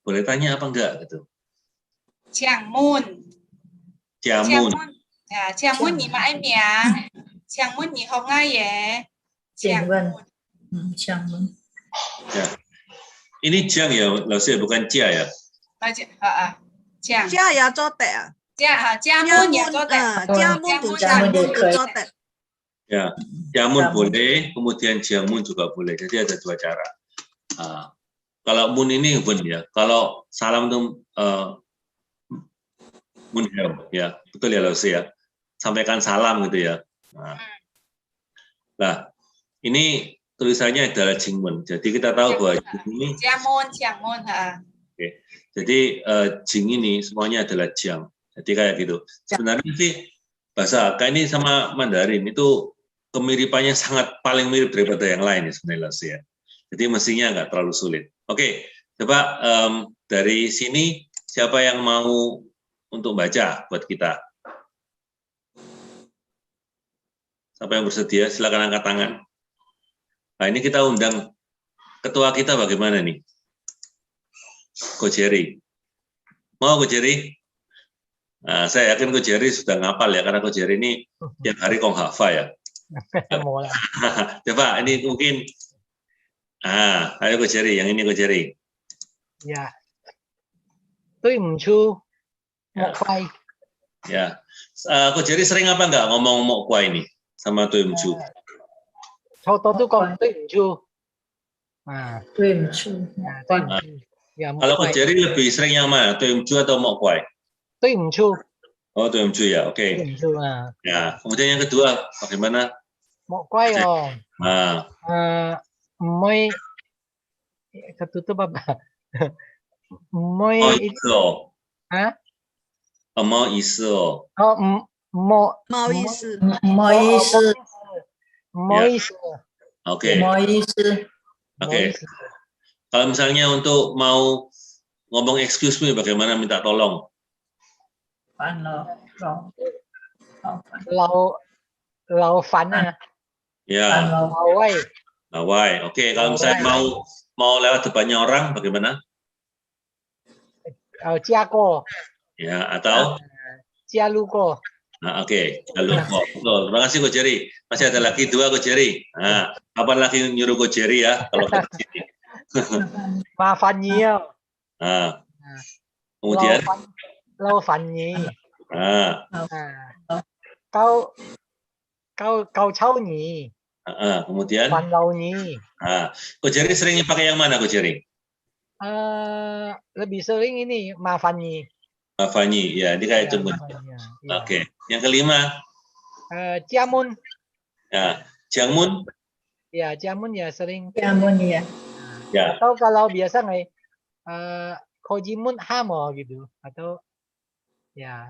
Speaker 3: boleh tanya apa enggak gitu?
Speaker 6: Chàng môn.
Speaker 3: Chàng môn.
Speaker 6: Chàng môn nhỉ mà em nhỉ? Chàng môn nhỉ không ai vậy? Chàng môn.
Speaker 11: Chàng môn.
Speaker 3: Ya. Ini Jiang ya, Laus ya, bukan Jia ya?
Speaker 7: Jia ya 做的啊。
Speaker 6: 家门也做的，
Speaker 11: 家门也可以
Speaker 7: 做的。
Speaker 3: Ya, jamun boleh, kemudian jamun juga boleh. Jadi ada dua cara. Kalau mun ini wen ya. Kalau salam itu mun ya, betul ya Lausi ya. Sampaikan salam gitu ya. Nah, ini tulisannya adalah jingmun. Jadi kita tahu bahwa jing ini.
Speaker 6: Jiangmun.
Speaker 3: Oke. Jadi jing ini semuanya adalah jiang. Jadi kayak gitu. Sebenarnya sih bahasa Hakka ini sama Mandarin itu kemiripannya paling mirip daripada yang lain ya sebenarnya ya. Jadi mestinya nggak terlalu sulit. Oke, coba dari sini siapa yang mau untuk baca buat kita? Siapa yang bersedia? Silakan angkat tangan. Nah ini kita undang ketua kita bagaimana nih? Ko Jerry. Mau Ko Jerry? Nah, saya yakin Ko Jerry sudah ngapal ya, karena Ko Jerry ini tiap hari kong hafa ya. Coba ini mungkin ayo Ko Jerry, yang ini Ko Jerry.
Speaker 11: Ya. Tôi唔chu mok quay.
Speaker 3: Ya. Ko Jerry sering apa enggak ngomong mok kuai ini sama Tôi Im Chu?
Speaker 11: Tôi còn tôi im chu.
Speaker 9: Tôi im chu.
Speaker 11: Ya,
Speaker 3: kalau Ko Jerry lebih sering yang mana? Tôi Im Chu atau mok kuai?
Speaker 11: Tôi im chu.
Speaker 3: Oh, Tôi Im Chu ya. Oke. Ya, kemudian yang kedua bagaimana?
Speaker 11: Mok quay oh. Mới ketutup apa? Mới
Speaker 3: itu.
Speaker 11: Hah?
Speaker 3: Mau isu.
Speaker 11: Oh, mau
Speaker 7: isu.
Speaker 3: Oke. Oke. Kalau misalnya untuk mau ngomong excuse me, bagaimana minta tolong?
Speaker 11: Lau fan à?
Speaker 3: Ya.
Speaker 11: Lawai.
Speaker 3: Lawai. Oke. Kalau misalnya mau lewat depannya orang, bagaimana?
Speaker 11: Ciako.
Speaker 3: Ya. Atau?
Speaker 11: Cialuko.
Speaker 3: Nah, oke. Cialuko. Betul. Terima kasih Ko Jerry. Masih ada lagi dua Ko Jerry. Nah, kapan lagi nyuruh Ko Jerry ya? Kalau ke sini.
Speaker 11: Maafan nhiều.
Speaker 3: Kemudian?
Speaker 11: Lâu phần nhỉ. Kau cháu nhỉ.
Speaker 3: Kemudian?
Speaker 11: Fan lâu nhỉ.
Speaker 3: Ko Jerry seringnya pakai yang mana Ko Jerry?
Speaker 11: Lebih sering ini maafan nhỉ.
Speaker 3: Maafan nhỉ, ya ini kayak cembun. Oke. Yang kelima?
Speaker 11: Jiamun.
Speaker 3: Ya, Jiangmun.
Speaker 11: Ya, Jiamun ya sering.
Speaker 9: Jiamun ya.
Speaker 3: Ya.
Speaker 11: Atau kalau biasa nggak Kojimun hamo gitu atau ya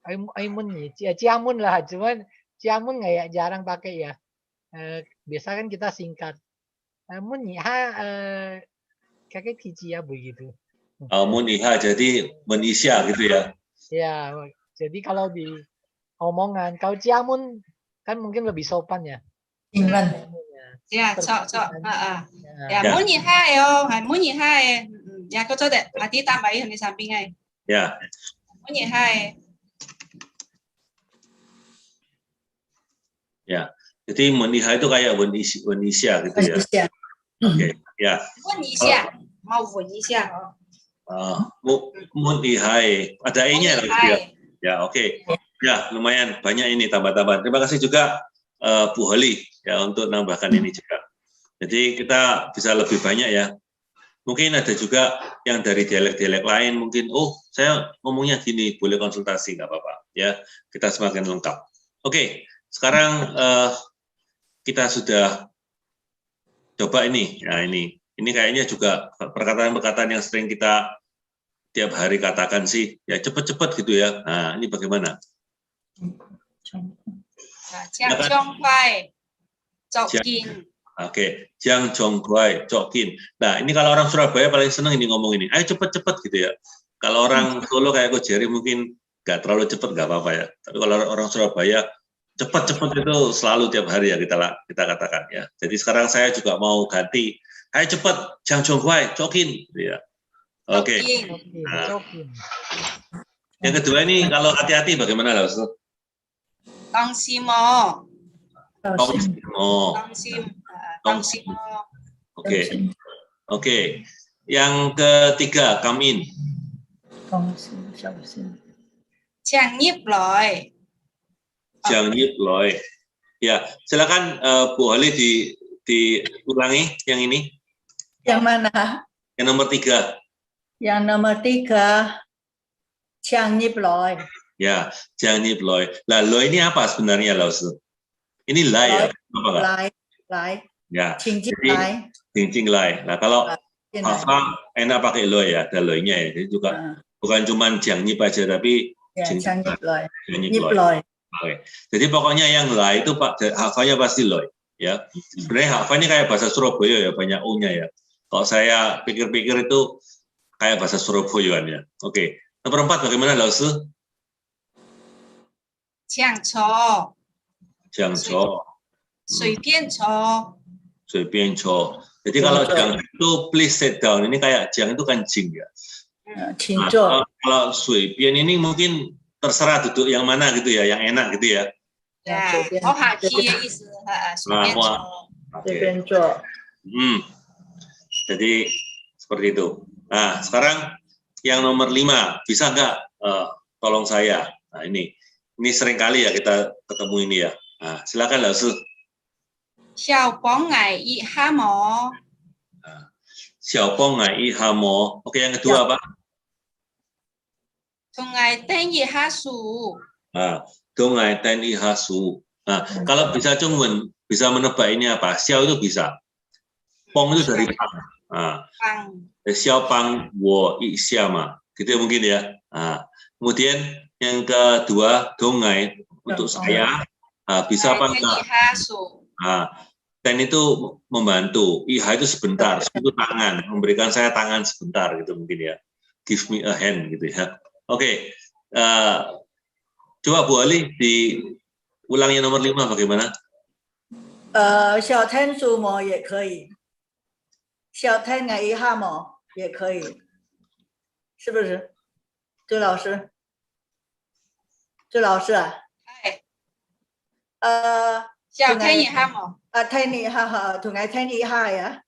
Speaker 11: Aimun ya Jiamun lah, cuman Jiamun nggak ya jarang pakai ya. Biasa kan kita singkat. Mun kakek kiji ya begitu.
Speaker 3: Muniha jadi menisya gitu ya.
Speaker 11: Ya, jadi kalau di omongan kalau Jiamun kan mungkin lebih sopan ya.
Speaker 6: Ya, cok. Ya, Muniha yo, Muniha ya, kau tahu deh, hati tambahin di sampingnya.
Speaker 3: Ya.
Speaker 6: Muniha.
Speaker 3: Ya, jadi Muniha itu kayak Wenisya gitu ya. Oke, ya.
Speaker 6: Wenisya, mau Wenisya.
Speaker 3: Munihai, ada e-nya ya. Ya, oke. Ya, lumayan banyak ini tambah-tambahan. Terima kasih juga Bu Holly ya untuk nambahkan ini juga. Jadi kita bisa lebih banyak ya. Mungkin ada juga yang dari dialek-dialek lain mungkin, oh saya ngomongnya gini, boleh konsultasi nggak apa-apa ya. Kita semakin lengkap. Oke, sekarang kita sudah coba ini. Ya ini kayaknya juga perkataan-perkataan yang sering kita tiap hari katakan sih, ya cepet-cepet gitu ya. Nah ini bagaimana?
Speaker 6: Jiang Zhongguai, Jokin.
Speaker 3: Oke, Jiang Zhongguai, Jokin. Nah, ini kalau orang Surabaya paling seneng ini ngomong ini. Ayo cepet-cepet gitu ya. Kalau orang Solo kayak Ko Jerry mungkin nggak terlalu cepet, nggak apa-apa ya. Tapi kalau orang Surabaya cepet-cepet itu selalu tiap hari ya kita katakan ya. Jadi sekarang saya juga mau ganti. Ayo cepet, Jiang Zhongguai, Jokin. Gitu ya. Oke. Nah, yang kedua ini kalau hati-hati bagaimana lah, Ustaz?
Speaker 6: Tongsimo.
Speaker 3: Oke. Yang ketiga, Kamin.
Speaker 6: Jiang Yip Loi.
Speaker 3: Jiang Yip Loi. Ya, silakan Bu Holly diulangi yang ini.
Speaker 9: Yang mana?
Speaker 3: Yang nomor 3.
Speaker 9: Yang nomor 3, Chang Nip Loi.
Speaker 3: Ya, Chang Nip Loi. Lah, Loi ini apa sebenarnya, Laosu? Ini Lai ya? Apa enggak?
Speaker 9: Lai.
Speaker 3: Ya.
Speaker 9: Qing
Speaker 3: Lai. Qing Lai. Nah, kalau Hafa enak pakai Loi ya, ada Loi-nya ya. Jadi juga bukan cuma Chang Nip aja, tapi
Speaker 9: Chang Nip Loi.
Speaker 3: Nip Loi. Oke. Jadi pokoknya yang Lai itu hafanya pasti Loi ya. Sebenarnya hafa ini kayak bahasa Surabaya ya, banyak U-nya ya. Kalau saya pikir-pikir itu kayak bahasa Surabayaan ya. Oke. Nomor 4 bagaimana, Laosu?
Speaker 6: Jiang Chou.
Speaker 3: Jiang Chou.
Speaker 6: Sui Bian Chou. Jadi kalau Jiang itu please sit down, ini kayak Jiang itu kan Jing ya. Nah, kalau Sui Bian ini mungkin terserah duduk yang mana gitu ya, yang enak gitu ya. Ya, oh haki ya isu.
Speaker 3: Jadi seperti itu. Nah, sekarang yang nomor 5, bisa nggak tolong saya? Nah, ini sering kali ya kita ketemu ini ya. Nah, silakan Laosu.
Speaker 6: Xiao Bong Ngai Yi Ha Mo.
Speaker 3: Xiao Bong Ngai Yi Ha Mo. Oke, yang kedua apa?
Speaker 6: Tungai Ten Yi Ha Su.
Speaker 3: Tungai Ten Yi Ha Su. Nah, kalau bisa Cungwen, bisa menebak ini apa? Xiao itu bisa. Pong itu dari Pang. Xiao Pang Wo Yi Xia Ma. Gitu ya mungkin ya. Nah, kemudian yang kedua, Dongai untuk saya. Bisa apa enggak? Ten itu membantu. Iha itu sebentar. Itu tangan. Memberikan saya tangan sebentar gitu mungkin ya. Give me a hand gitu ya. Oke. Coba Bu Ali diulangi nomor 5 bagaimana?
Speaker 9: 小天数模也可以，小天矮一下模也可以，是不是？周老师，周老师啊，
Speaker 6: 小天一下模，
Speaker 9: 天一下哈，同埋天一下呀，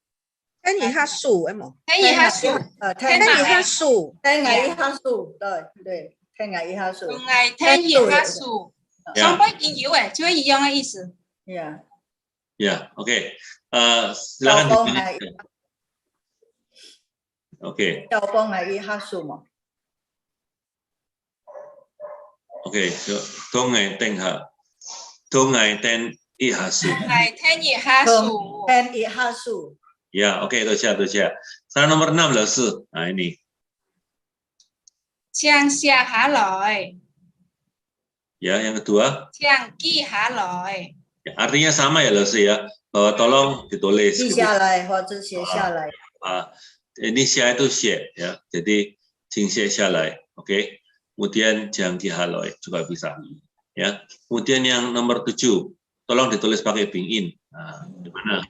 Speaker 7: 天一下数哎么？
Speaker 6: 天一下数，
Speaker 7: 天一下数，
Speaker 9: 天矮一下数，对，天矮一下数，
Speaker 6: 同埋天一下數，雙倍見妖誒，就一樣嘅意思。
Speaker 3: Ya, oke. Silakan. Oke. Oke, Dongai Ten Ha. Dongai Ten I Ha Su.
Speaker 6: Dongai Ten I Ha Su.
Speaker 9: Ten I Ha Su.
Speaker 3: Ya, oke, itu siap. Saran nomor 6 Laosu. Nah, ini.
Speaker 6: Jiang Xia Ha Loi.
Speaker 3: Ya, yang kedua.
Speaker 6: Jiang Qi Ha Loi.
Speaker 3: Ya, artinya sama ya Laosu ya, bahwa tolong ditulis. Ini xia itu xie ya, jadi jing xie xia lai, oke. Kemudian jiang qi ha loi juga bisa, ya. Kemudian yang nomor 7, tolong ditulis pakai pinyin. Nah, di mana?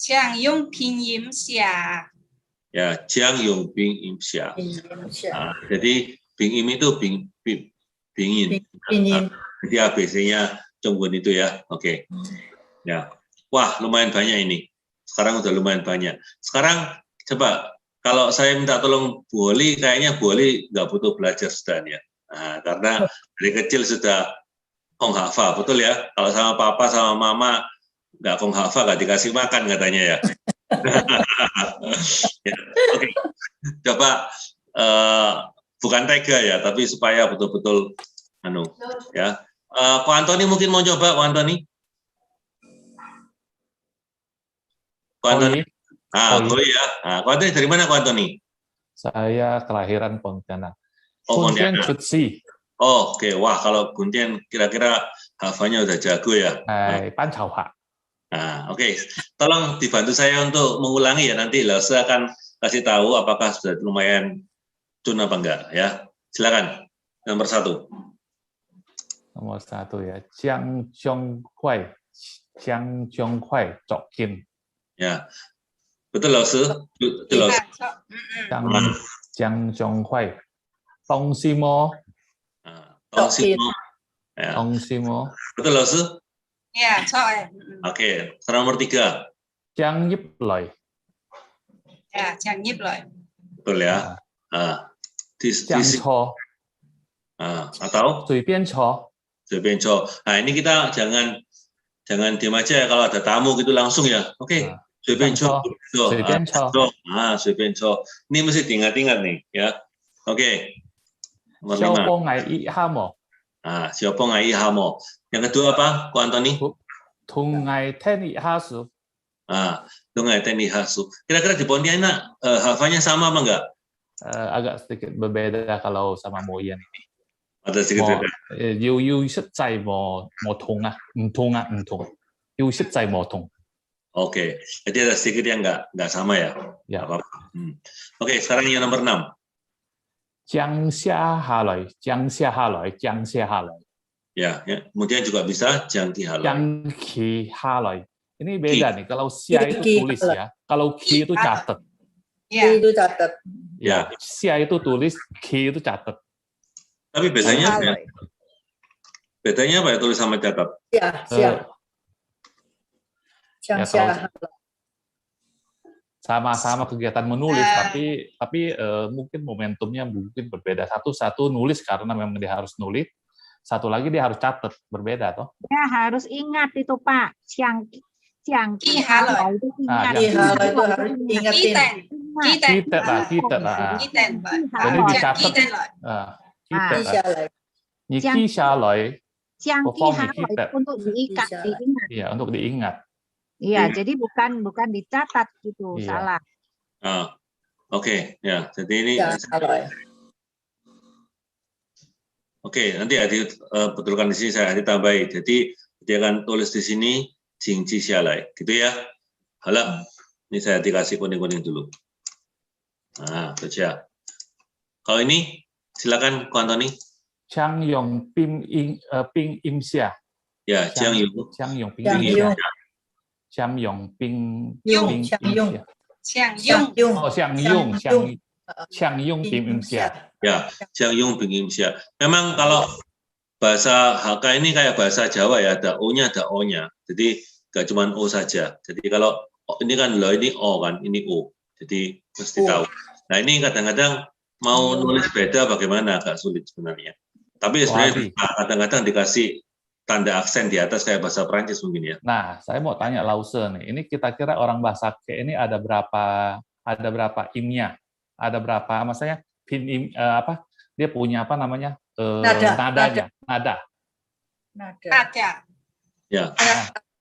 Speaker 6: Jiang Yong Pinyin Xia.
Speaker 3: Ya, jiang Yong Pinyin Xia. Nah, jadi pinyin itu pinyin. Jadi ABC-nya Conggun itu ya, oke. Ya, wah lumayan banyak ini. Sekarang udah lumayan banyak. Sekarang coba kalau saya minta tolong Bu Holly, kayaknya Bu Holly nggak butuh belajar sudah ya. Nah, karena dari kecil sudah Kong Hafa, betul ya? Kalau sama papa sama mama nggak Kong Hafa, nggak dikasih makan katanya ya. Ya, oke. Coba bukan tega ya, tapi supaya betul-betul ya. Ko Antoni mungkin mau coba, Ko Antoni? Ko Antoni? Ko ya. Ko Antoni dari mana, Ko Antoni?
Speaker 10: Saya kelahiran Pontianak.
Speaker 3: Pontianak.
Speaker 10: Jutsi.
Speaker 3: Oke, wah kalau Guntian kira-kira hafanya udah jago ya.
Speaker 10: Pancauha.
Speaker 3: Oke. Tolong dibantu saya untuk mengulangi ya, nanti Laosu akan kasih tahu apakah sudah lumayan cun apa enggak ya. Silakan. Nomor 1.
Speaker 10: Nomor 1 ya, Jiang Zhonghuai Zhok Kim.
Speaker 3: Ya, betul Laosu. Betul Laosu.
Speaker 10: Jiang Zhonghuai Dong Simo.
Speaker 3: Dong Simo. Ya.
Speaker 10: Dong Simo.
Speaker 3: Betul Laosu.
Speaker 6: Ya, Cok.
Speaker 3: Oke, sekarang nomor 3.
Speaker 10: Jiang Yip Loi.
Speaker 6: Ya, Jiang Yip Loi.
Speaker 3: Betul ya.
Speaker 10: Jiang Cho.
Speaker 3: Atau?
Speaker 10: Sui Bian Cho.
Speaker 3: Nah, ini kita jangan Jangan diam aja ya, kalau ada tamu gitu langsung ya. Oke, Suibencho. Suibencho. Ini mesti diingat-ingat nih ya. Oke. Nomor 5.
Speaker 10: Xiao ngai i hamo.
Speaker 3: Xiao ngai hamo. Yang kedua apa, Ko Antoni?
Speaker 10: Tungai ten i hasu.
Speaker 3: Tungai ten i hasu. Kira-kira di Pontianak hafalnya sama apa enggak?
Speaker 10: Agak sedikit berbeda kalau sama Moyan ini.
Speaker 3: Ada sedikit beda.
Speaker 10: Yu shit zai mo tong Yu shit zai mo tong.
Speaker 3: Oke, jadi ada sedikit yang enggak sama ya.
Speaker 10: Ya.
Speaker 3: Oke, sekarang yang nomor 6.
Speaker 10: Jiang xia haloi, jiang xia haloi, jiang xia haloi.
Speaker 3: Ya, kemudian juga bisa jiang qi haloi.
Speaker 10: Jiang qi haloi. Ini beda nih, kalau xia itu tulis ya, kalau qi itu catat.
Speaker 9: Qi itu catat.
Speaker 10: Ya, xia itu tulis, qi itu catat.
Speaker 3: Tapi bedanya apa ya tulis sama catat?
Speaker 9: Xia.
Speaker 10: Ya, sama-sama kegiatan menulis, tapi mungkin momentumnya mungkin berbeda. Satu nulis karena memang dia harus nulis, satu lagi dia harus catat, berbeda toh.
Speaker 12: Ya harus ingat itu Pak, Jiang qi haloi itu ingat.
Speaker 9: Itu harus ingetin.
Speaker 10: Kita lah. Jadi dicatat. Qi haloi.
Speaker 12: Jiang qi haloi untuk diikat, diingat.
Speaker 10: Iya, untuk diingat.
Speaker 12: Iya, jadi bukan dicatat gitu, salah.
Speaker 3: Oke, ya. Jadi ini Oke, nanti Adi betulkan di sini, saya Adi tambahi. Jadi dia akan tulis di sini jingji xialai, gitu ya. Halo, ini saya dikasih kuning-kuning dulu. Kerja. Kalau ini silakan Ko Antoni.
Speaker 10: Chang Yong Ping Im Xia.
Speaker 3: Ya, Chang Yong Ping Im Xia. Xiang Yong Ping Im Xia. Xiang Yong Ping Im Xia. Ya, Xiang Yong Ping Im Xia. Memang kalau bahasa HK ini kayak bahasa Jawa ya, ada O-nya, ada O-nya. Jadi nggak cuma O saja. Jadi kalau ini kan lo, ini O kan, ini O. Jadi mesti tahu. Nah ini kadang-kadang mau nulis beda bagaimana, agak sulit sebenarnya. Tapi sebenarnya kadang-kadang dikasih tanda aksen di atas kayak bahasa Prancis mungkin ya. Nah, saya mau tanya Lause nih. Ini kita kira orang bahasa Ke ini ada berapa imnya? Ada berapa maksudnya pin apa? Dia punya apa namanya? Nadanya. Nada. Ya.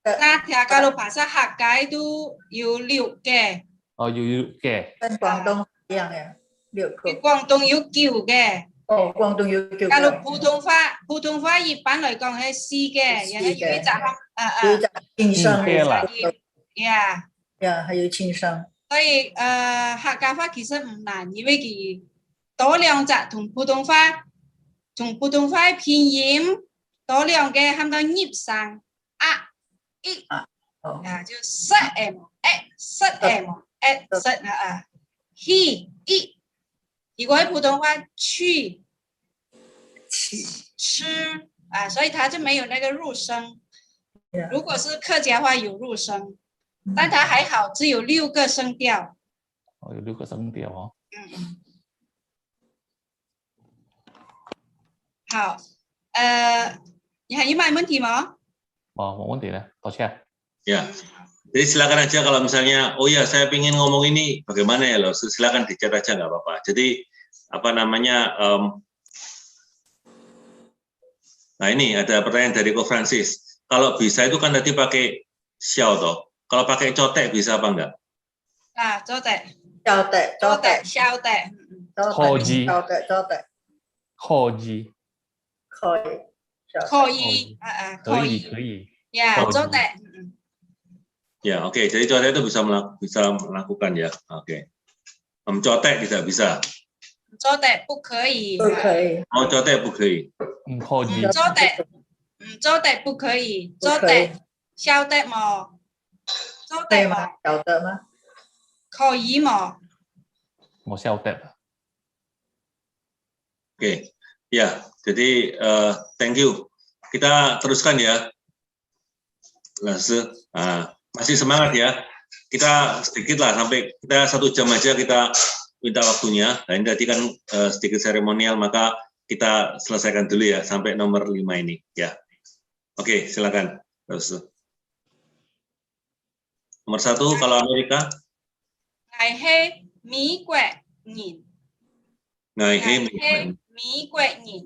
Speaker 6: Nada kalau bahasa Hakka itu有6个.
Speaker 10: Oh, 6个.
Speaker 9: 跟广东一样呀，6个。
Speaker 6: 廣東有9個。
Speaker 9: 廣東有9個。
Speaker 6: kalau普通話一般來講係4個，然後有一隻
Speaker 9: 輕聲
Speaker 6: 呀，
Speaker 9: 還有輕聲。
Speaker 6: 所以客家話其實唔難，因為佢多兩隻同普通話拼音多兩個喊到葉聲就塞 he 如果係普通話去吃所以它就沒有那個入聲。如果是客家話有入聲，但它還好，只有6個聲調。
Speaker 10: 有6個聲調哦。
Speaker 6: 好，你還有冇問題嗎？
Speaker 10: 冇問題lah, Tosya.
Speaker 3: Ya, jadi silakan aja kalau misalnya, oh ya saya ingin ngomong ini, bagaimana ya lo? Silakan dicat aja nggak apa-apa. Jadi apa namanya? Nah ini ada pertanyaan dari Ko Francis. Kalau bisa itu kan tadi pakai xiao toh. Kalau pakai cotek bisa apa enggak?
Speaker 6: Cotek.
Speaker 10: Koji.
Speaker 6: Ya, cotek.
Speaker 3: Ya, oke. Jadi cotek itu bisa melakukan ya. Oke. Mencotek tidak bisa.
Speaker 6: 做的不可以，
Speaker 3: 哦，做的不可以，
Speaker 10: 做
Speaker 6: 的不可以，做的晓得冇？做的冇？
Speaker 9: 曉得嗎？
Speaker 6: 可以冇？
Speaker 10: 我曉得。
Speaker 3: Oke, ya. Jadi thank you. Kita teruskan ya, Lase. Masih semangat ya. Kita sedikit lah sampai kita 1 jam aja kita minta waktunya. Nah, ini tadi kan sedikit seremonial, maka kita selesaikan dulu ya sampai nomor 5 ini ya. Oke, silakan. Nomor 1 kalau Amerika.
Speaker 6: Ngày he Mỹ quẹ nhìn.
Speaker 3: Ngày he
Speaker 6: Mỹ quẹ nhìn.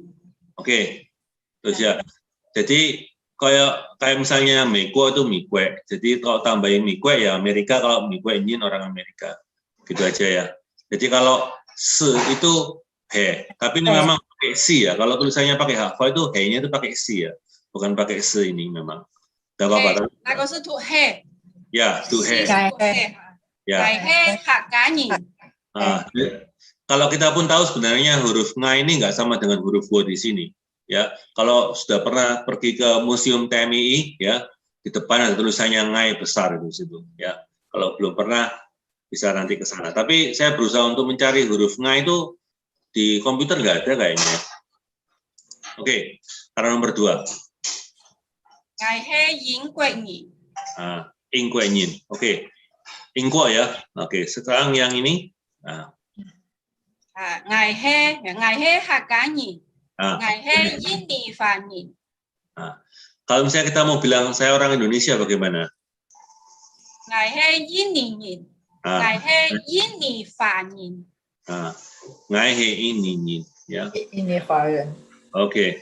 Speaker 3: Oke. Terus ya. Jadi kayak misalnya Meko itu mie kue. Jadi kalau tambahin mie kue ya Amerika, kalau mie kue ingin orang Amerika. Gitu aja ya. Jadi kalau se itu he, tapi ini memang pakai si ya. Kalau tulisannya pakai hafal itu he-nya itu pakai si ya. Bukan pakai se ini memang. Enggak apa-apa.
Speaker 6: Aku itu he.
Speaker 3: Ya, itu he. Ya.
Speaker 6: Ngày he hạ cá nhìn.
Speaker 3: Nah, kalau kita pun tahu sebenarnya huruf nga ini nggak sama dengan huruf wo di sini. Ya, kalau sudah pernah pergi ke Museum TMI, ya di depan ada tulisannya ngai besar di situ. Ya, kalau belum pernah bisa nanti ke sana. Tapi saya berusaha untuk mencari huruf nga itu di komputer nggak ada kayaknya. Oke, karena nomor 2.
Speaker 6: Ngày he ying quẹ nhìn.
Speaker 3: Ing quẹ nhìn. Oke, ingko ya. Oke, sekarang yang ini.
Speaker 6: Ngày he hạ cá nhìn. Ngày he yin ni fa nhìn.
Speaker 3: Kalau misalnya kita mau bilang saya orang Indonesia bagaimana?
Speaker 6: Ngày he yin ni nhìn. Ngày he yin ni fa nhìn.
Speaker 3: Ngày he yin ni nhìn. Ya.
Speaker 9: Ini Faran.
Speaker 3: Oke.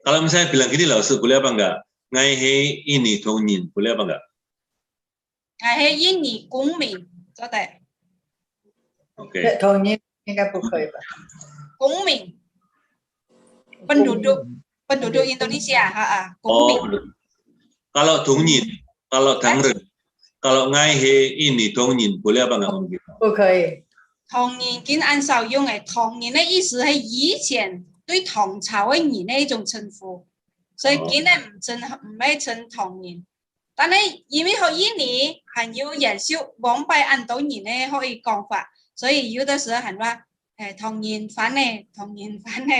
Speaker 3: Kalau misalnya bilang gini lah, boleh apa enggak? Ngày he ini dong nhìn, boleh apa enggak?
Speaker 6: Ngày he yin ni公民，có thể.
Speaker 3: Oke.
Speaker 9: 同年应该不可以吧？
Speaker 6: 公民penduduk Indonesia,
Speaker 3: Kalau dongin, kalau dangren, kalau ngai he ini dongin, boleh apa enggak ngomong gitu?
Speaker 9: 不可以。
Speaker 6: 同年跟按少用的同年的意思是以前对唐朝的人的一种称呼，所以今日唔係稱同年。但係因為學印尼還有延續往拜按到年的可以講法，所以有的時候係話同年反呢，同年反呢。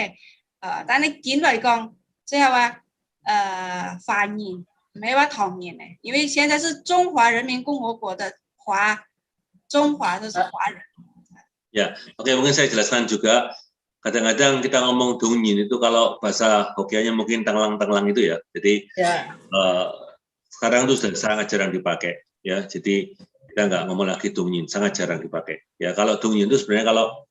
Speaker 6: 但係簡嚟講，即係話反年，沒話同年的，因為現在是中華人民共和國的華，中華就是華人。
Speaker 3: Ya, oke, mungkin saya jelaskan juga. Kadang-kadang kita ngomong dongin itu kalau bahasa Hokkainya mungkin tanglang-tanglang itu ya. Jadi sekarang itu sudah sangat jarang dipakai ya. Jadi kita nggak ngomong lagi dongin, sangat jarang dipakai. Ya, kalau dongin itu sebenarnya kalau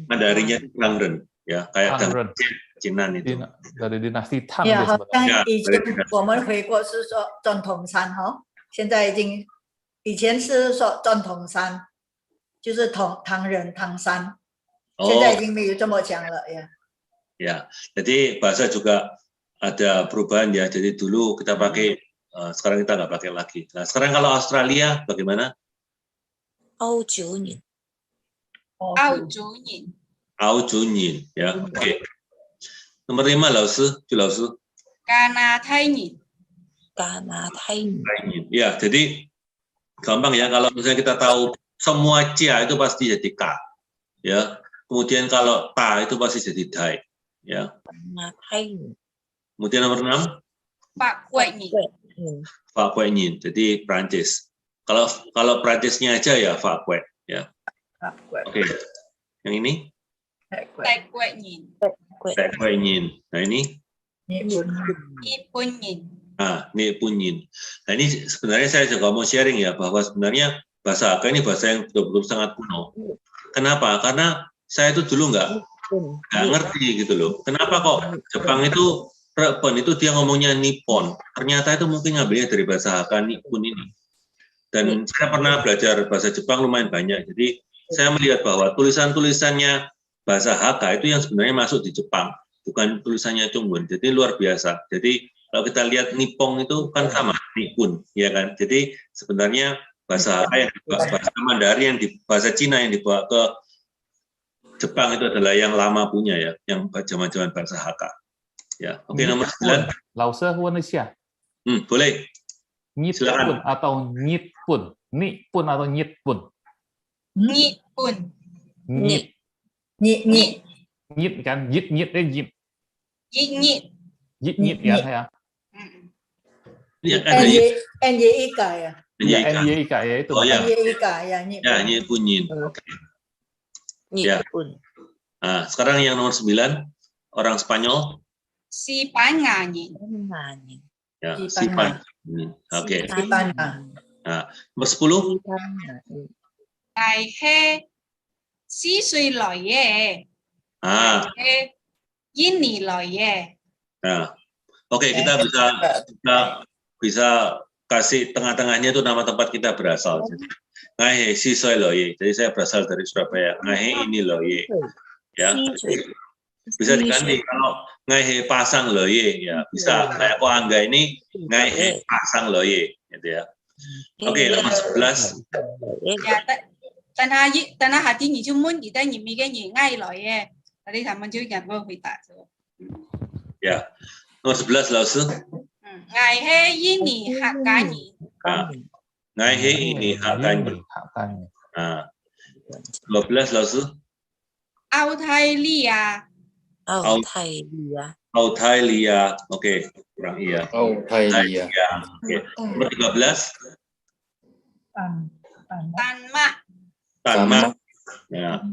Speaker 3: Mandarinya itu dangren ya, kayak dangren Cinan itu.
Speaker 10: Dari dinasti Tang.
Speaker 9: 呀，好像以前我们回国是说总统山哈，现在以前是说总统山。就是唐人唐山，现在已经没有这么讲了ya.
Speaker 3: Ya, jadi bahasa juga ada perubahan ya. Jadi dulu kita pakai, sekarang kita nggak pakai lagi. Nah, sekarang kalau Australia bagaimana?
Speaker 13: 澳洲人。
Speaker 6: 澳洲人。
Speaker 3: 澳洲人ya, oke. Nomor 5 老师，朱老师。
Speaker 6: 加拿大人。
Speaker 13: 加拿大人。
Speaker 3: Ya, jadi gampang ya kalau misalnya kita tahu semua cia itu pasti jadi ka, ya. Kemudian kalau ta itu pasti jadi dai, ya. Kemudian nomor 6.
Speaker 6: Pak
Speaker 3: Kue Nyin, jadi Prancis. Kalau Prancisnya aja ya Pak Kue, ya. Oke. Yang ini?
Speaker 6: Kue Nyin.
Speaker 3: Kue Nyin. Nah ini?
Speaker 6: Nipun Nyin.
Speaker 3: Nipun Nyin. Nah ini sebenarnya saya juga mau sharing ya bahwa sebenarnya bahasa Hakka ini bahasa yang betul-betul sangat kuno. Kenapa? Karena saya itu dulu nggak ngerti gitu loh. Kenapa kok Jepang itu Repon itu dia ngomongnya Nippon. Ternyata itu mungkin ngambilnya dari bahasa Hakka Nippon ini. Dan saya pernah belajar bahasa Jepang lumayan banyak. Jadi saya melihat bahwa tulisan-tulisannya bahasa Hakka itu yang sebenarnya masuk di Jepang, bukan tulisannya Chongun. Jadi luar biasa. Jadi kalau kita lihat Nippon itu kan sama Nippon, ya kan. Jadi sebenarnya bahasa Mandarin yang di bahasa Cina yang dibawa ke Jepang itu adalah yang lama punya ya, yang zaman-zaman bahasa Hakka. Ya, oke, nomor 9.
Speaker 10: Lause Indonesia.
Speaker 3: Boleh.
Speaker 10: Nyitpun atau nyitpun. Nipun atau nyitpun.
Speaker 6: Nyitpun.
Speaker 10: Nyit.
Speaker 9: Nyit.
Speaker 10: Nyit kan, nyit nyit. Nyit ya saya.
Speaker 9: NYIK ya.
Speaker 10: NYIK ya itu.
Speaker 3: Oh ya.
Speaker 9: NYIK ya.
Speaker 3: Ya, Nyitpunyin. Ya. Nah, sekarang yang nomor 9, orang Spanyol.
Speaker 6: Si Panganyin.
Speaker 3: Ya, si Pan. Oke.
Speaker 9: Ditanya.
Speaker 3: Nah, nomor 10.
Speaker 6: Ngài he xí suy lòi ye.
Speaker 3: Ah,
Speaker 6: Yin ni lòi ye.
Speaker 3: nah, oke, kita bisa kasih tengah-tengahnya itu nama tempat kita berasal. Ngai si soy loye. Jadi saya berasal dari Surabaya. Ngai ini loye. Ya. Bisa diganti kalau ngai pasang loye ya bisa. Kayak kok Angga ini ngai pasang loye gitu ya. Oke, nomor 11.
Speaker 6: Ya, tanah hati ni cuman kita nyimi cái gì ngay lòi ye. Tadi thằng chú nhận vô hồi tạ.
Speaker 3: Ya. Nomor 11 老师.
Speaker 6: Ngài he yin ni hạ cá nhị.
Speaker 3: Ngài he ini hak kanyi. Nah, 12 老师.
Speaker 6: Australia.
Speaker 3: Australia. Oke, kurang iya.
Speaker 8: Australia.
Speaker 3: Oke. Nomor 13. Tanma. Ya.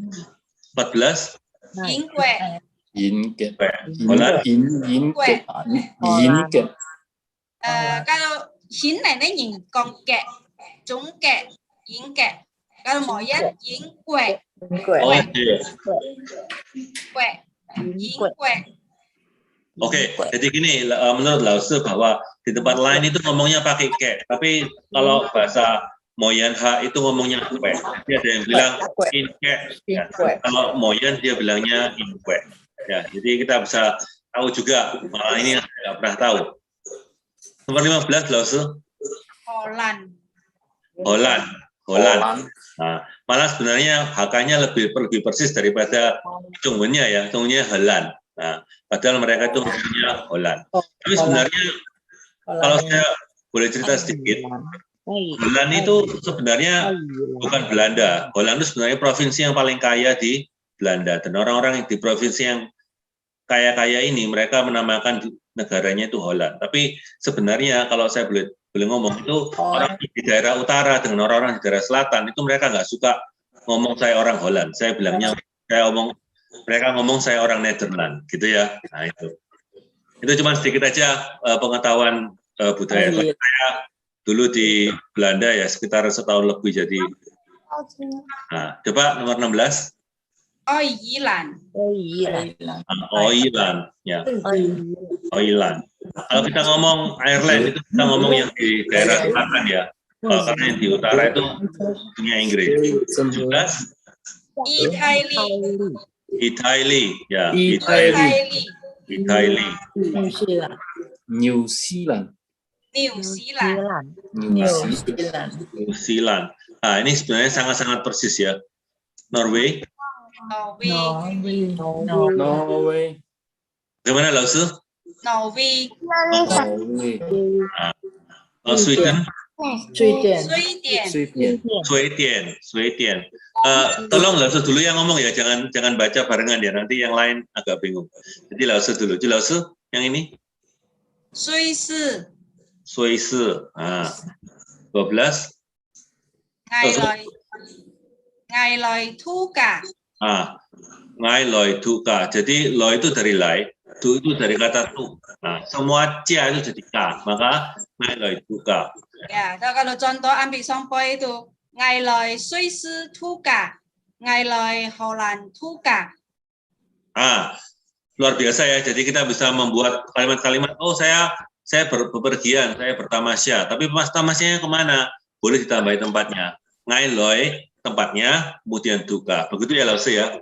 Speaker 3: 14.
Speaker 6: Yinque.
Speaker 3: Holland.
Speaker 6: Kalau Hin này nó nhìn con kẹ, trúng kẹ, yến kẹ. Kalau mọi dân yến quẹ.
Speaker 3: Oke, jadi gini, menurut Lause bahwa di tempat lain itu ngomongnya pakai ke, tapi kalau bahasa Moyan Ha itu ngomongnya kue. Jadi ada yang bilang in ke, ya. Kalau Moyan dia bilangnya in kue. Ya, jadi kita bisa tahu juga, malah ini nggak pernah tahu. Nomor 15 Lause. Holland. Nah, malah sebenarnya hakanya lebih persis daripada Chungwennya ya, Chungwennya Holland. Nah, padahal mereka itu punya Holland. Tapi sebenarnya kalau saya boleh cerita sedikit, Holland itu sebenarnya bukan Belanda. Holland itu sebenarnya provinsi yang paling kaya di Belanda. Dan orang-orang yang di provinsi yang kaya-kaya ini, mereka menamakan negaranya itu Holland. Tapi sebenarnya kalau saya boleh ngomong itu orang di daerah utara dengan orang-orang di daerah selatan itu mereka nggak suka ngomong saya orang Holland. Saya bilangnya mereka ngomong saya orang Nederland, gitu ya. Nah itu cuma sedikit aja pengetahuan budaya. Saya dulu di Belanda ya sekitar setahun lebih jadi. Nah, coba nomor 16.
Speaker 6: Oiland.
Speaker 3: Ya. Oiland. Kalau kita ngomong Ireland itu kita ngomong yang di daerah selatan ya. Karena yang di utara itu punya Inggris. 17. Italy. Ya. Italy.
Speaker 8: New Zealand.
Speaker 3: Nah, ini sebenarnya sangat-sangat persis ya. Norway. Bagaimana Lause?
Speaker 6: Norway. Sweden.
Speaker 3: Tolong Lause dulu yang ngomong ya, jangan baca barengan ya, nanti yang lain agak bingung. Jadi Lause dulu. Lause yang ini? Swiss. Nah, 12.
Speaker 6: Ngai loi thuka.
Speaker 3: Ngai loi thuka. Jadi loi itu dari lai, tu itu dari kata tu. Nah, semua cia itu jadi ka, maka ngai loi thuka.
Speaker 6: Ya, kalau contoh ambil sampel itu ngai loi Swiss thuka, ngai loi Holland thuka.
Speaker 3: Luar biasa ya. Jadi kita bisa membuat kalimat-kalimat. Oh, saya bepergian, saya bertamasya. Tapi tamasya kemana? Boleh ditambahi tempatnya. Ngai loi tempatnya, kemudian duka. Begitu ya Lause ya.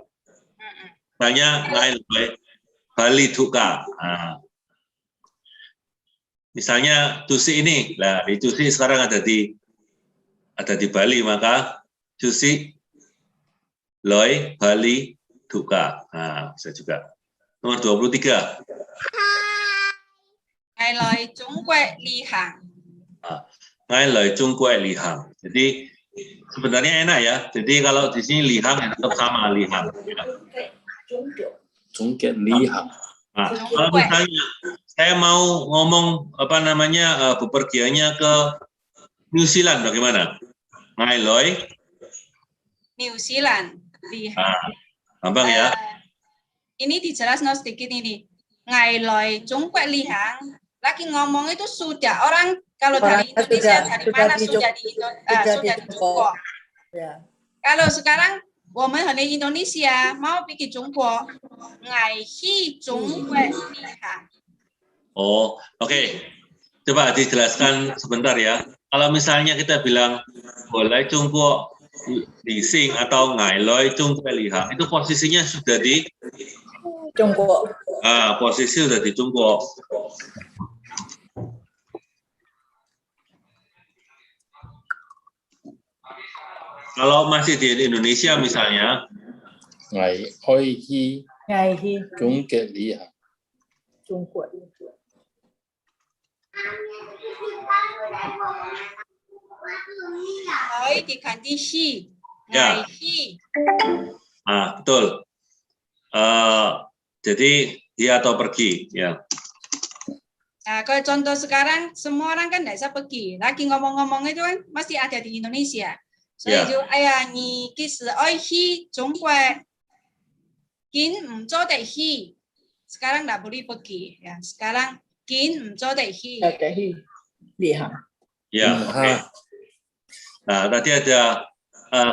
Speaker 3: Misalnya ngai loi Bali duka. Misalnya Tusi ini, lah di Tusi sekarang ada di Bali, maka Tusi loi Bali duka. Nah, bisa juga. Nomor 23.
Speaker 6: Ngai loi Zhongguai Lihang.
Speaker 3: Ngai loi Zhongguai Lihang. Jadi sebenarnya enak ya. Jadi kalau di sini Lihang tetap sama Lihang.
Speaker 8: Zhongguai Lihang.
Speaker 3: Nah, kalau misalnya saya mau ngomong bepergiannya ke New Zealand bagaimana? Ngai loi
Speaker 6: New Zealand Lihang.
Speaker 3: Gampang ya.
Speaker 6: Ini dijelaskan sedikit ini. Ngai loi Zhongguai Lihang. Lagi ngomong itu sudah orang Kalau dari
Speaker 9: Orangnya
Speaker 6: Indonesia
Speaker 9: sudah
Speaker 6: dari
Speaker 9: sudah
Speaker 6: mana
Speaker 9: di
Speaker 6: sudah di
Speaker 9: sudah di
Speaker 6: Jungkok.
Speaker 9: Ya.
Speaker 6: Kalau sekarang 我们很 Indonesia mau pergi Jungkok, ngai hi Jungkok lihat.
Speaker 3: Oh, oke. Coba dijelaskan sebentar ya. Kalau misalnya kita bilang boleh Jungkok di sing atau ngai loi Jungkok lihat, itu posisinya sudah di
Speaker 9: Jungkok.
Speaker 3: Posisi sudah di Jungkok. Kalau masih di Indonesia misalnya,
Speaker 8: ngai hoi hi
Speaker 9: Ngai hi
Speaker 8: Jungkok lihat.
Speaker 9: Jungkok.
Speaker 6: Hoi diganti hi,
Speaker 3: Ya.
Speaker 6: ngai hi.
Speaker 3: Betul. Jadi dia atau pergi, ya.
Speaker 6: Nah, kalau contoh sekarang semua orang kan tidak bisa pergi. Lagi ngomong-ngomong itu kan masih ada di Indonesia.
Speaker 3: Ya.
Speaker 6: So, ni kisi oi hi Jungkok, kin mzo de hi. Sekarang tidak boleh pergi. Ya, sekarang kin mzo de hi.
Speaker 9: Lihat.
Speaker 3: Ya, oke. Nah, tadi ada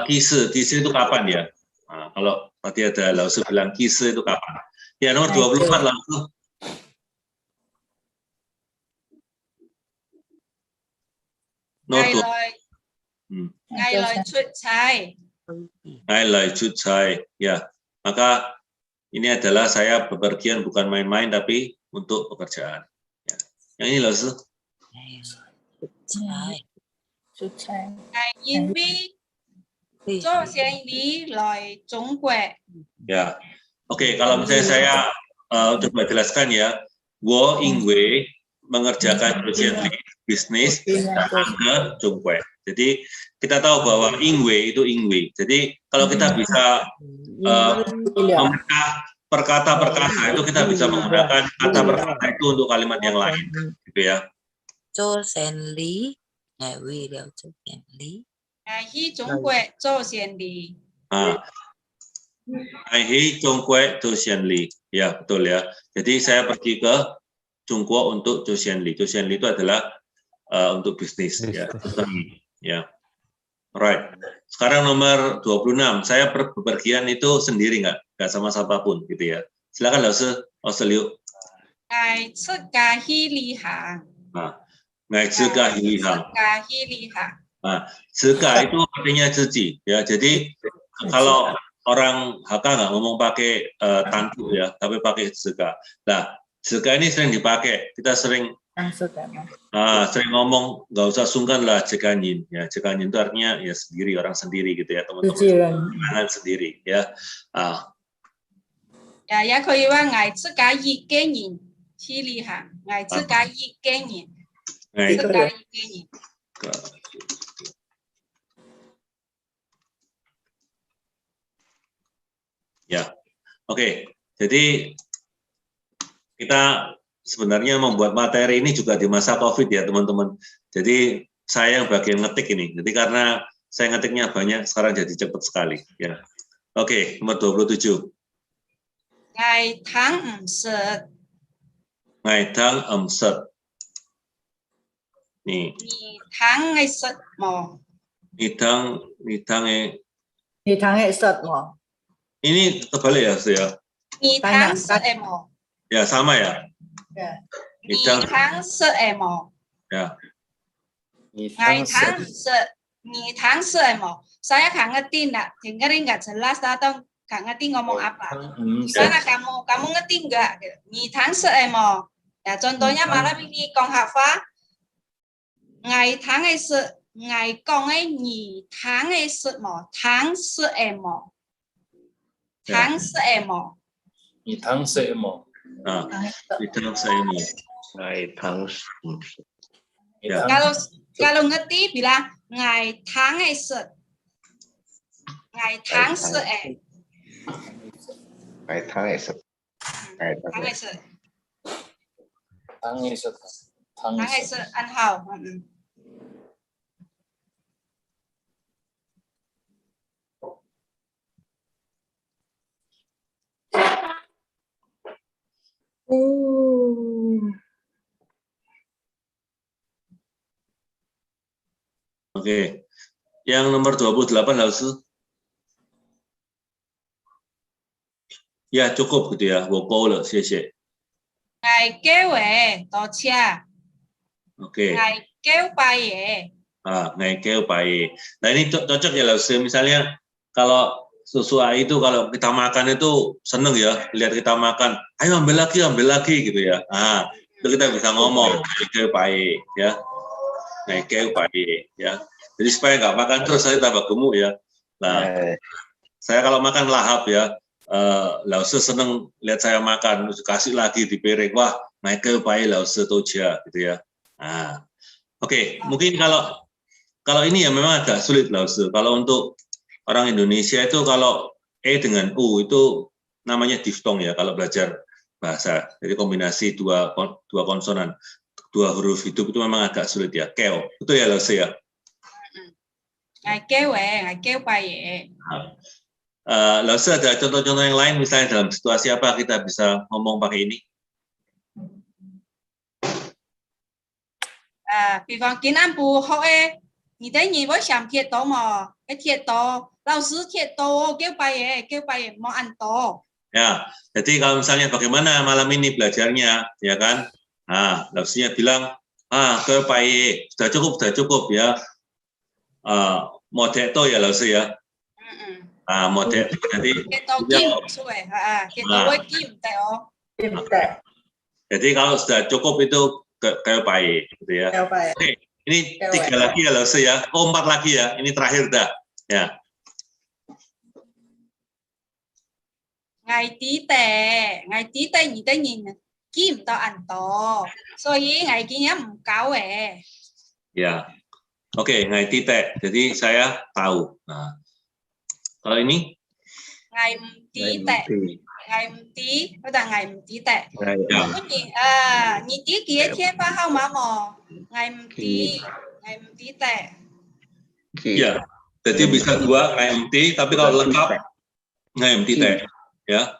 Speaker 3: kisi itu kapan ya? Nah, kalau tadi ada Lausu bilang kisi itu kapan? Ya, nomor 24 Lausu.
Speaker 6: Ngày lời xuất差.
Speaker 3: Ngày lời xuất差. Ya, maka ini adalah saya bepergian bukan main-main tapi untuk pekerjaan. Ya. Yang ini Lausu.
Speaker 6: Ngày in vi cho sen lý lời Trung Quốc.
Speaker 3: Ya, oke. Kalau misalnya saya coba jelaskan ya, wo ingwei mengerjakan bisnis datang ke Jungkwe. Jadi kita tahu bahwa ingwei itu ingwei. Jadi kalau kita bisa memecah perkata-perkata itu kita bisa menggunakan kata perkata itu untuk kalimat yang lain, gitu ya.
Speaker 13: Cho sen lý, ngài vi đều cho sen lý.
Speaker 6: Ngày hi Trung Quốc cho sen lý.
Speaker 3: Ngày hi Jungkwe cho sen lý. Ya, betul ya. Jadi saya pergi ke Jungkok untuk Josianli. Josianli itu adalah untuk bisnis. Ya. Ya. Alright. Sekarang nomor 26. Saya bepergian itu sendiri nggak sama siapapun gitu ya. Silakan Lausu Liu.
Speaker 6: Ngài xuất ca hi li hang.
Speaker 3: Ngài xuất ca hi li hang. Zika itu artinya ziji ya. Jadi kalau orang Hakka nggak ngomong pakai tantu ya, tapi pakai zika. Nah, zika ini sering dipakai. Kita sering ngomong nggak usah sungkan lah jekanyin. Ya, jekanyin itu artinya ya sendiri, orang sendiri gitu ya, teman-teman. Jangan sendiri ya.
Speaker 6: Ya, ya 可以話捱自己一個人去旅行，捱自己一個人，自己一個人。
Speaker 3: Ya, oke. Jadi kita sebenarnya membuat materi ini juga di masa COVID ya teman-teman. Jadi saya yang bagian ngetik ini. Jadi karena saya ngetiknya banyak, sekarang jadi cepat sekali. Ya. Oke, nomor 27.
Speaker 6: Ngày tháng sệt.
Speaker 3: Ngày tháng sệt. Nih.
Speaker 6: Ngày tháng ngày sệt mò.
Speaker 3: Ngày
Speaker 9: tháng sệt mò.
Speaker 3: Ini terbalik ya, ya.
Speaker 6: Ngày tháng sệt mò.
Speaker 3: Ya, sama ya.
Speaker 6: Ngày tháng sệt mò.
Speaker 3: Ya.
Speaker 6: Ngày tháng sệt mò. Saya nggak ngerti, dengerin nggak jelas atau nggak ngerti ngomong apa. Gimana kamu ngerti nggak? Ngày tháng sệt mò. Ya, contohnya malam ini Kong Hafa. Ngày tháng ngày sệt, ngày Kong ấy ngày tháng ngày sệt mò, tháng sệt mò. Tháng sệt mò.
Speaker 8: Ngày tháng sệt mò.
Speaker 6: Kalau ngerti bilang ngày tháng ngày sệt. Ngày tháng sệt.
Speaker 14: Ngày tháng ngày sệt.
Speaker 6: Tháng ngày sệt.
Speaker 8: Tháng ngày sệt.
Speaker 6: Tháng ngày sệt ăn hào.
Speaker 3: Oke. Yang nomor 28 Lausu. Ya, cukup gitu ya. 我够了，谢谢。
Speaker 6: Ngài kêu về tổ cha.
Speaker 3: Oke.
Speaker 6: Ngài kêu bayi.
Speaker 3: Ngài kêu bayi. Nah ini cocok ya Lausu. Misalnya kalau susu AI itu kalau kita makan itu seneng ya, lihat kita makan, ayo ambil lagi gitu ya. Itu kita bisa ngomong, ngài kêu bayi ya. Ngài kêu bayi ya. Jadi supaya nggak makan terus saya tambah gemuk ya. Nah, saya kalau makan lahap ya. Lausu seneng lihat saya makan, kasih lagi di piring, wah, ngài kêu bayi Lausu toja gitu ya. Oke, mungkin kalau ini ya memang agak sulit Lausu. Kalau untuk orang Indonesia itu kalau E dengan U itu namanya diftong ya kalau belajar bahasa. Jadi kombinasi dua konsonan, dua huruf hidup itu memang agak sulit ya. Keo, betul ya Lausu ya?
Speaker 6: Ngài kêu bayi.
Speaker 3: Lausu ada contoh-contoh yang lain, misalnya dalam situasi apa kita bisa ngomong pakai ini?
Speaker 6: Ví dụ kiến ăn bù họ người ta nhìn với sản thiệt to mà cái thiệt to, lao sư thiệt to kêu bayi mau ăn to.
Speaker 3: Ya, jadi kalau misalnya bagaimana malam ini belajarnya, ya kan? Lausunya bilang, kêu bayi, sudah cukup ya. Model to ya Lausu ya. Model jadi kalau sudah cukup itu kayak baik gitu ya. Oke, ini 3 lagi ya Lausu ya. 4 lagi ya. Ini terakhir dah. Ya.
Speaker 6: Ngài tí tệ nhìn tới nhìn kim to ăn to. So yi ngài kia nhá cáo
Speaker 3: Ya. Oke, ngài tite. Jadi saya tahu. Nah, kalau ini?
Speaker 6: Ngài tí tệ. Ngài tí, đó là ngài tí tệ. Nhìn tí kia thiên phá hao mà mò. Ngài tí tệ.
Speaker 3: Ya, jadi bisa 2 ngài tí, tapi kalau lengkap ngài tite. Ya.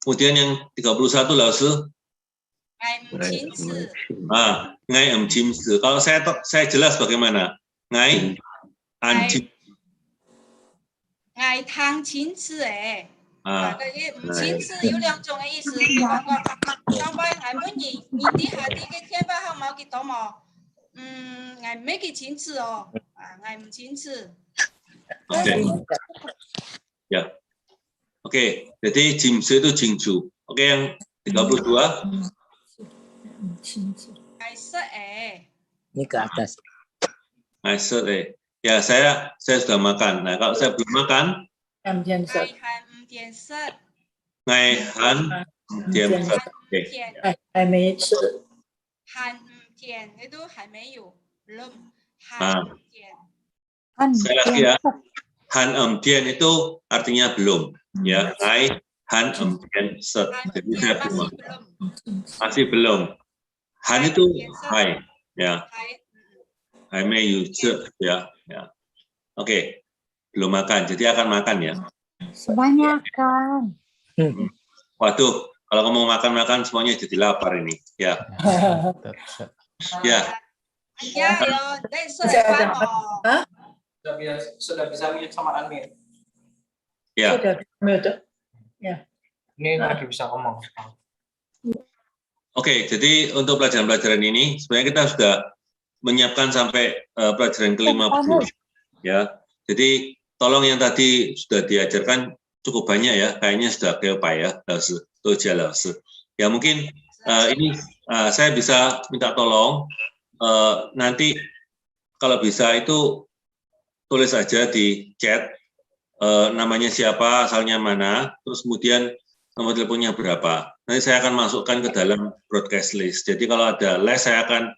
Speaker 3: Kemudian yang 31 Lausu.
Speaker 6: Ngài chim.
Speaker 3: Ngài chim. Kalau saya jelas bagaimana? Ngài chim.
Speaker 6: Ngài thang chim cái chim有2种的意思。相反，ngài muốn nhìn tí hạ tí cái thiên phá hao máu cái đó mà. Ngài mấy cái chim ngài chim.
Speaker 3: Oke. Ya. Oke, jadi jimsu itu jingju. Oke, yang 32.
Speaker 13: Ini ke atas.
Speaker 3: Ya, saya sudah makan. Nah, kalau saya belum makan, ngài han tian set.
Speaker 6: Itu 还没有 belum.
Speaker 3: Sekali lagi ya. Han tian itu artinya belum. Ya, ngài han tian set. Jadi saya belum. Masih belum. Han itu hai. Ya. Hai mei yu ya. Oke. Belum makan. Jadi akan makan ya.
Speaker 12: Kebanyakan.
Speaker 3: Waduh, kalau ngomong makan-makan semuanya jadi lapar ini. Ya. Ya.
Speaker 8: Sudah bisa mute sama unmute.
Speaker 3: Ya.
Speaker 9: Sudah mute. Ya.
Speaker 8: Ini lagi bisa ngomong.
Speaker 3: Oke, jadi untuk pelajaran-pelajaran ini sebenarnya kita sudah menyiapkan sampai pelajaran ke-50. Ya. Jadi tolong yang tadi sudah diajarkan cukup banyak ya, kayaknya sudah keopai ya, Lausu, toja Lausu. Ya mungkin ini saya bisa minta tolong nanti kalau bisa itu tulis aja di chat namanya siapa, asalnya mana, terus kemudian nomor teleponnya berapa. Nanti saya akan masukkan ke dalam broadcast list. Jadi kalau ada les saya akan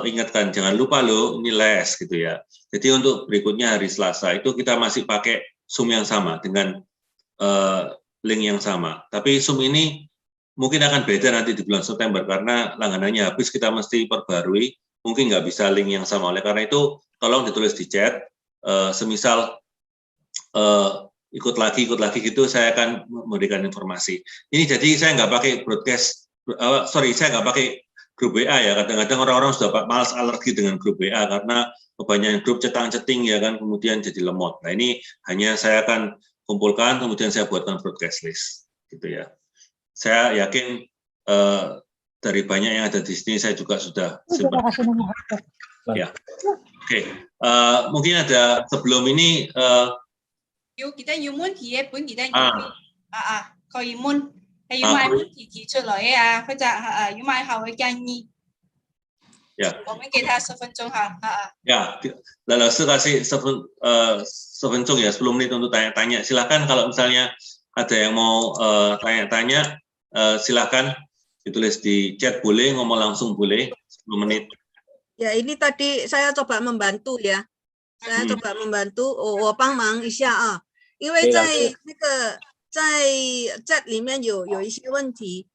Speaker 3: ingatkan, jangan lupa loh ini les gitu ya. Jadi untuk berikutnya hari Selasa itu kita masih pakai Zoom yang sama dengan link yang sama. Tapi Zoom ini mungkin akan beda nanti di bulan September karena langganannya habis, kita mesti perbarui. Mungkin nggak bisa link yang sama. Oleh karena itu tolong ditulis di chat. Semisal ikut lagi gitu, saya akan memberikan informasi. Ini jadi saya nggak pakai broadcast, saya nggak pakai grup WA ya. Kadang-kadang orang-orang sudah malas alergi dengan grup WA karena kebanyakan grup cetang-ceting ya kan, kemudian jadi lemot. Nah ini hanya saya akan kumpulkan, kemudian saya buatkan broadcast list, gitu ya. Saya yakin dari banyak yang ada di sini saya juga sudah simpan. Ya, oke. Mungkin ada sebelum ini.
Speaker 6: Nếu kita muốn thì em muốn kita khởi muốn hay mai muốn thì出來啊，或者要買後嘅建議。
Speaker 3: Ya.
Speaker 6: 我們給他10分鐘哈。
Speaker 3: Ya, lalu saya kasih 10 分鐘 ya, 10 menit untuk tanya-tanya. Silakan kalau misalnya ada yang mau tanya-tanya, silakan ditulis di chat boleh, ngomong langsung boleh, 10 menit.
Speaker 7: Ya, ini tadi saya coba membantu ya. Saya coba membantu，我帮忙一下啊，因为在那个在chat 里面有一些问题，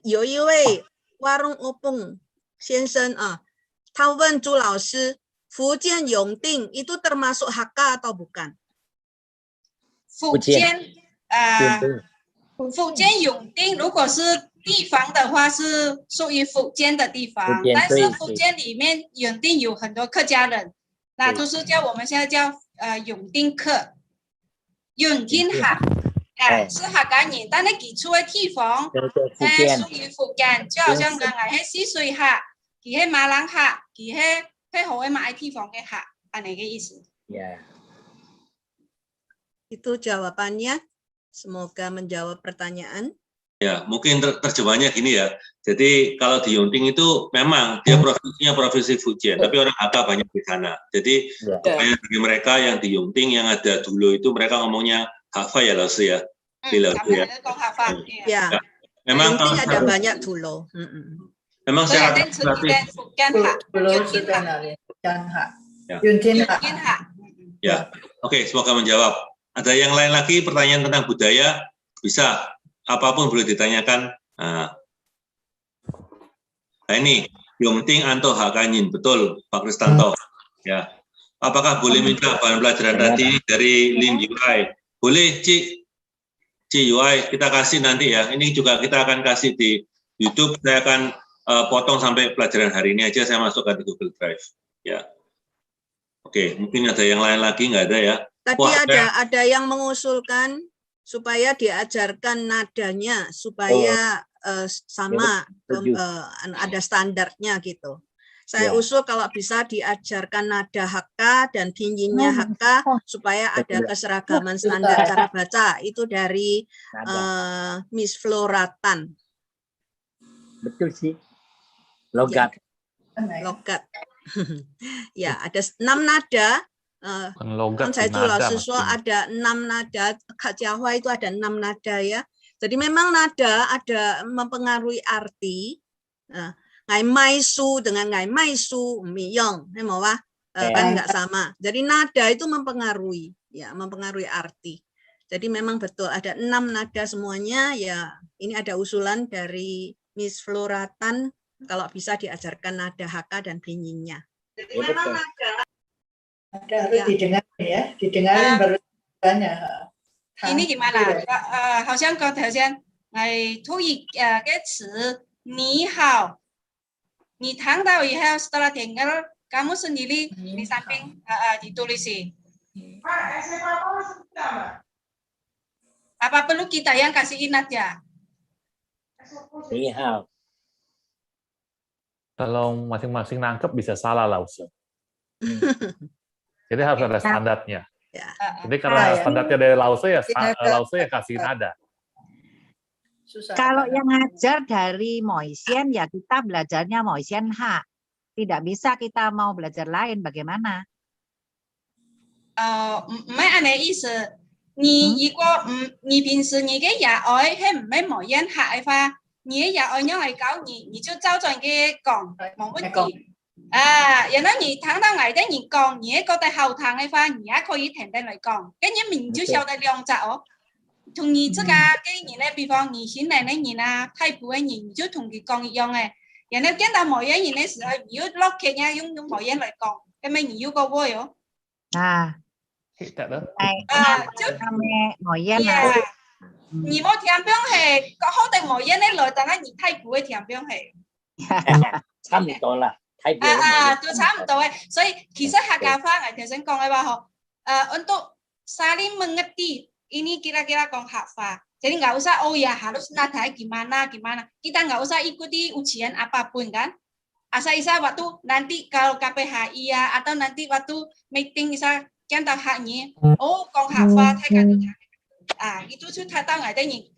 Speaker 7: 有一位Warung Opung先生啊，他问朱老师，福建永定itu termasuk HK atau bukan？
Speaker 6: 福建永定如果是地方的话是属于福建的地方，但是福建里面永定有很多客家人，那都是叫我们现在叫永定客，永定客，是客家人，但係佢住嘅地方屬於福建，就好像剛才係四水客，佢係馬蘭客，佢係配合嘅買地方嘅客，係那個意思。
Speaker 7: Itu jawabannya. Semoga menjawab pertanyaan.
Speaker 3: Ya, mungkin terjemahnya gini ya. Jadi kalau di Yunting itu memang dia provinsinya provinsi Fujian, tapi orang Hakka banyak di sana. Jadi banyak dari mereka yang di Yunting yang ada dulu itu mereka ngomongnya Hafa ya, Lausu ya. Di Lausu ya.
Speaker 7: Ya.
Speaker 3: Memang kalau
Speaker 7: ada banyak dulu.
Speaker 3: Memang saya ya. Oke, semoga menjawab. Ada yang lain lagi pertanyaan tentang budaya? Bisa, apapun boleh ditanyakan. Nah ini Yongting Anto Hakanyin, betul Pak Kristanto. Ya, apakah boleh minta bahan pelajaran tadi dari Lin UI? Boleh, Ci UI, kita kasih nanti ya. Ini juga kita akan kasih di YouTube. Saya akan potong sampai pelajaran hari ini aja. Saya masukkan di Google Drive. Ya, oke. Mungkin ada yang lain lagi, nggak ada ya?
Speaker 7: Tadi ada yang mengusulkan supaya diajarkan nadanya supaya sama ada standarnya gitu. Saya usul kalau bisa diajarkan nada Hakka dan pinjinnya Hakka supaya ada keseragaman standar cara baca. Itu dari Miss Floratan.
Speaker 14: Betul sih. Logat.
Speaker 7: Logat. Ya, ada 6 nada. Kan saya itu siswa ada 6 nada, Kak Jawa itu ada 6 nada ya. Jadi memang nada ada mempengaruhi arti. Ngai mai su dengan ngai mai su miyong, kan nggak sama. Jadi nada itu mempengaruhi, ya mempengaruhi arti. Jadi memang betul ada 6 nada semuanya ya. Ini ada usulan dari Miss Floratan kalau bisa diajarkan nada Hakka dan pinyinya. Jadi memang nada
Speaker 9: harus didengarin ya, didengarin baru banyak.
Speaker 6: Ini gimana? 好像剛才先土語嘅詞你好，你聽到以後 setelah dengar kamu sendiri di samping ditulis. Apa perlu kita yang kasih ingat ya?
Speaker 14: Ni hao.
Speaker 10: Kalau masing-masing nangkep bisa salah lah Ustaz. Jadi harus ada standarnya. Jadi karena standarnya dari Lause ya kasih nada.
Speaker 12: Kalau yang ngajar dari Moisien ya kita belajarnya Moisien H. Tidak bisa kita mau belajar lain bagaimana?
Speaker 6: Mấy anh ấy ý思，你如果你平时你嘅牙愛係唔係冇人嚇嘅話，你嘅牙愛用嚟教你就照着嘅講，冇問題。然後你聽到我哋人講，你覺得好聽嘅話，你也可以停低嚟講，跟住mình就曉得兩隻哦。同你這個嘅人咧，比方你新來嘅人啊，泰國嘅人，你就同佢講一樣嘅。然後見到某人嘅時候，你要落劇呀，用某人嚟講，咁咪你要個會哦。
Speaker 12: 就
Speaker 6: Iya. 你冇聽標係，好定冇嘢呢？來等下你太古嘅聽標係。
Speaker 14: 差唔多啦，睇表
Speaker 6: 都差唔多嘅。所以其實客家話我頭先講嘅話嗬，untuk saling mengerti ini kira-kira講客話。Jadi nggak usah oh ya harus nadanya gimana. Kita nggak usah ikuti ujian apapun kan. Asal-isal waktu nanti kalau KPHI ya atau nanti waktu meeting misal kan tahu haknya. Oh, kong hak pha thay cả itu chứ thay tao ngại đây nhỉ.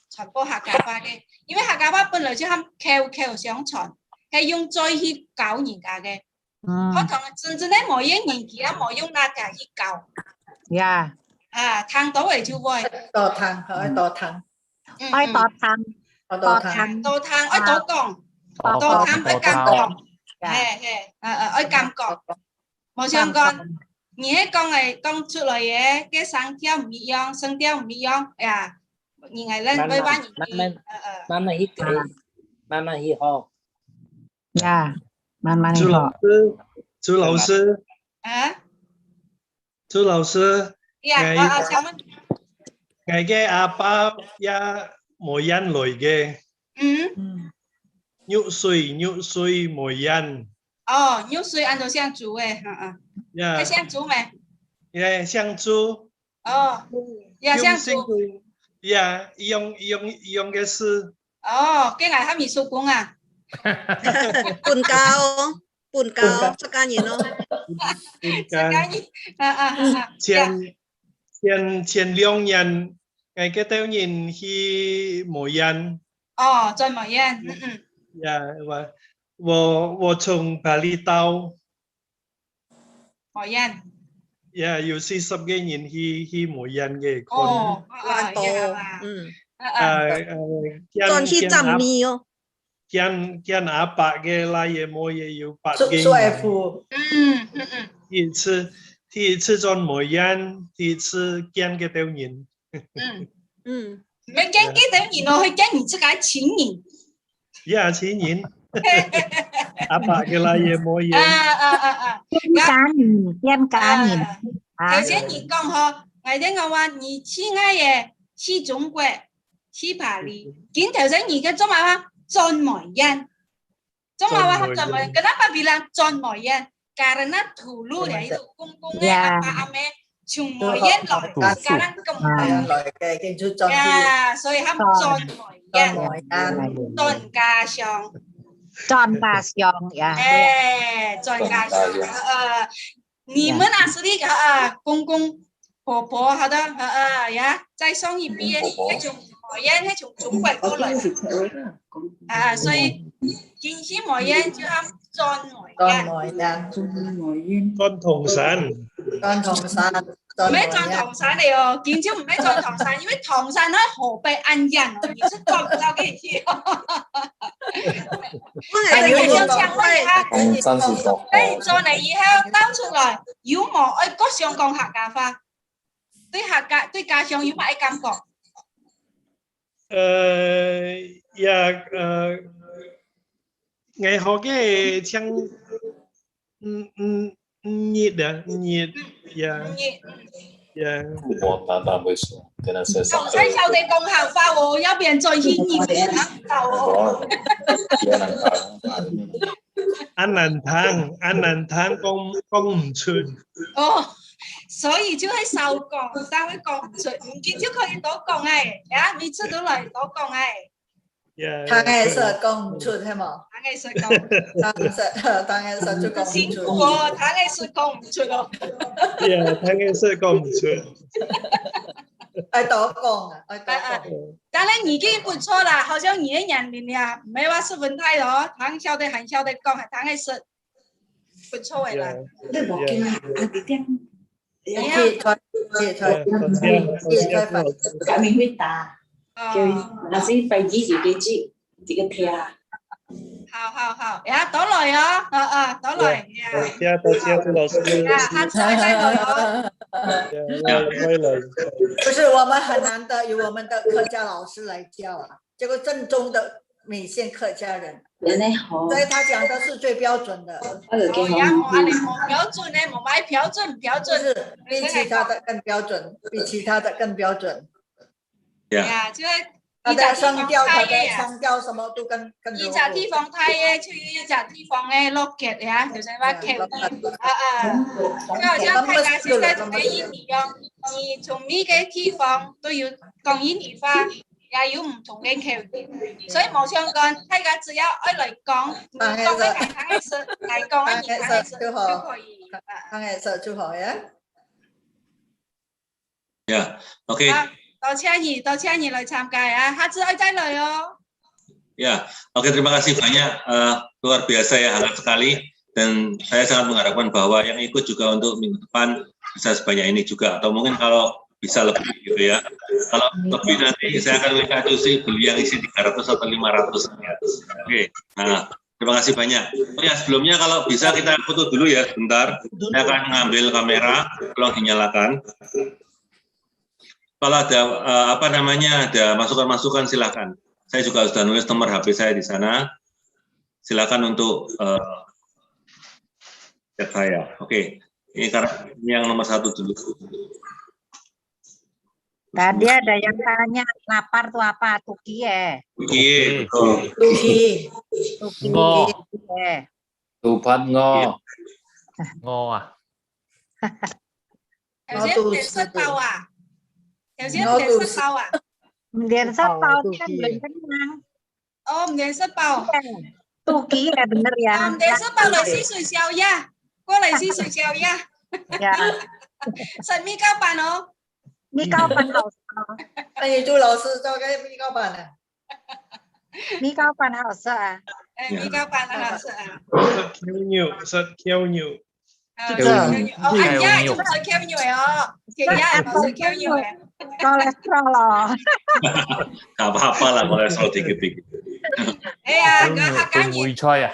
Speaker 6: Chọn bộ hak pha cái.因為客家話本來就係口相傳，係用嘴去教人家嘅。可同真正咧冇用年紀啊，冇用拿家去教。
Speaker 12: Dạ.
Speaker 6: Thang tổ ấy chú vui.
Speaker 9: Tổ thang, hỏi tổ thang.
Speaker 12: Ôi tổ thang.
Speaker 9: Tổ thang.
Speaker 6: Tổ thang, ôi tổ còng. Tổ thang với cam còng. Ôi cam còng. Một chương con. Nhé con này, con chú lời cái sáng theo mỹ yong, sân theo mỹ yong. Nhìn ngày lên với ba nhìn.
Speaker 14: Mama hít cái. Mama hít ho.
Speaker 12: Dạ. Mama hít ho.
Speaker 2: Chú lão sư. Chú lão sư. Ngày cái apa ya moyan lồi ghê. Nhụ suy moyan.
Speaker 6: Nhụ suy ăn đồ xiang chú ấy. Cái xiang chú mày.
Speaker 2: Yeah, xiang chú.
Speaker 6: Yeah, xiang chú.
Speaker 2: Yeah,用cái sư.
Speaker 6: Cái ngày hấp mì su cũng à.
Speaker 7: Pun cao, sekarang you know.
Speaker 2: 前2年，我記得人去摩yan。
Speaker 6: 在摩yan。
Speaker 2: 我從巴厘島。
Speaker 6: 摩yan。
Speaker 2: 有40個人去摩yan嘅。
Speaker 7: John去浸米哦。
Speaker 2: 見阿伯嘅拉嘢冇嘢要8個。
Speaker 9: 帥夫。
Speaker 2: 第一次做摩yan，第一次見嘅條人。
Speaker 6: 唔係見嘅條人咯，係見唔出解錢人。
Speaker 2: 錢人。阿伯嘅拉嘢冇嘢。
Speaker 12: 見家人。
Speaker 6: 頭先你講嗬，我聽我話你去乜嘢？去中國，去巴黎。見頭先你嘅中文話做摩yan，中文話做摩yan，kenapa bilang做摩yan？ Karena dulu ya itu kungkungnya apa ame Chungmoyen loh, sekarang kemudian ya,所以他们做Ton Ca Xiong
Speaker 12: Ton Ca Xiong ya.
Speaker 6: Ton Ca Xiong. 你们asli公公婆婆好的呀，在上一边那種摩yan那種中國過來所以金星摩yan就係做摩yan。
Speaker 2: 裝銅山。
Speaker 6: 唔係裝銅山嚟哦，建超唔係裝銅山，因為銅山喺河北安陽哦，你是裝唔到嘅意思。你要搶開啊！你做嚟以後兜出來，有冇愛國上講客家話？對家鄉有冇愛感覺？ngày
Speaker 2: họ cái chăng nhiệt
Speaker 10: 我爸爸會說，跟他說
Speaker 6: 同西秀地講客話喎，有邊再熱熱嘅
Speaker 2: 安南湯講唔出。
Speaker 6: 所以就係受講，但係講唔出，唔見就可以多講誒，每次都嚟多講誒。
Speaker 9: 他嘅說講唔出係冇？
Speaker 6: 他嘅說就講唔出。辛苦哦，他嘅說講唔出咯。
Speaker 2: 他嘅說講唔出。
Speaker 9: 愛多講啊，愛多講。
Speaker 6: 但係已經不錯啦，好像你嘅年齡呀，唔係話十分太咯，他曉得很曉得講，他嘅說不錯嘅啦。
Speaker 15: Kami Vita, nasi pagi juga tia.
Speaker 6: 好，多來啊，多來。
Speaker 2: 多謝朱老師。
Speaker 6: 下次再來。
Speaker 9: 不是，我們很難得有我們的客家老師來教啊，這個正宗的米線客家人，所以他講的是最標準的。
Speaker 6: 冇標準呢，冇買標準，
Speaker 9: 是比其他的更標準，比其他的更標準。
Speaker 3: 呀，
Speaker 6: 即係
Speaker 9: 他在上吊，他在
Speaker 6: 呀。
Speaker 9: 上吊，什么都跟
Speaker 6: 呢隻地方睇嘅，出於呢隻地方嘅落腳呀，就是話橋就好像泰國現在同嘅印尼一樣，你從呢個地方都要講印尼話，也有唔同嘅橋段，所以冇相干，泰國只要愛嚟講，講嘅係講嘅事，係講嘅嘢嘅事就可以。
Speaker 9: 講嘅事就好呀。
Speaker 3: Ya, oke.
Speaker 6: 多謝你來參加呀，下次愛再來哦。
Speaker 3: Ya, oke, terima kasih banyak, luar biasa ya, hangat sekali, dan saya sangat mengharapkan bahwa yang ikut juga untuk minggu depan bisa sebanyak ini juga, atau mungkin kalau bisa lebih gitu ya. Kalau lebih nanti saya akan WK Cusi beli yang isi 300 atau 500 ya. Oke, nah terima kasih banyak. Oh ya, sebelumnya kalau bisa kita foto dulu ya sebentar, saya akan mengambil kamera, tolong dinyalakan. Kalau ada ada masukan-masukan silakan. Saya juga sudah nulis nomor HP saya di sana. Silakan untuk chat saya. Oke, ini yang nomor 1 dulu.
Speaker 12: Tadi ada yang tanya lapar tuh apa? Tuki ya?
Speaker 3: Tuki, betul.
Speaker 12: Tuki.
Speaker 10: Ngo.
Speaker 8: Tupat ngo.
Speaker 10: Ngo à?
Speaker 6: Đầu tiên đề xuất bao à? Đầu tiên đề xuất bao à?
Speaker 12: Đề xuất bao kan belum kenyang.
Speaker 6: Oh, đề xuất bao.
Speaker 12: Tuki ya bener ya.
Speaker 6: Đề xuất bao là xí sủi xiao ya. Qua lại xí sủi xiao ya.
Speaker 12: Ya.
Speaker 6: Sợi mi cao bàn không?
Speaker 12: 米糕饭好吃，
Speaker 9: 那你朱老师做个米糕饭呢？
Speaker 12: 米糕饭好吃啊！
Speaker 6: 米糕飯好食啊！
Speaker 2: 食 Q 牛，
Speaker 6: 哦，anh nhá, chúng tôi kêu nhiều哦，kêu nhá, mau sự kêu nhiều ya.
Speaker 12: Kolesterol loh.
Speaker 3: Gak apa-apa lah kolesterol dikit-dikit.
Speaker 6: À, cái hạt cá
Speaker 10: mùi choi à?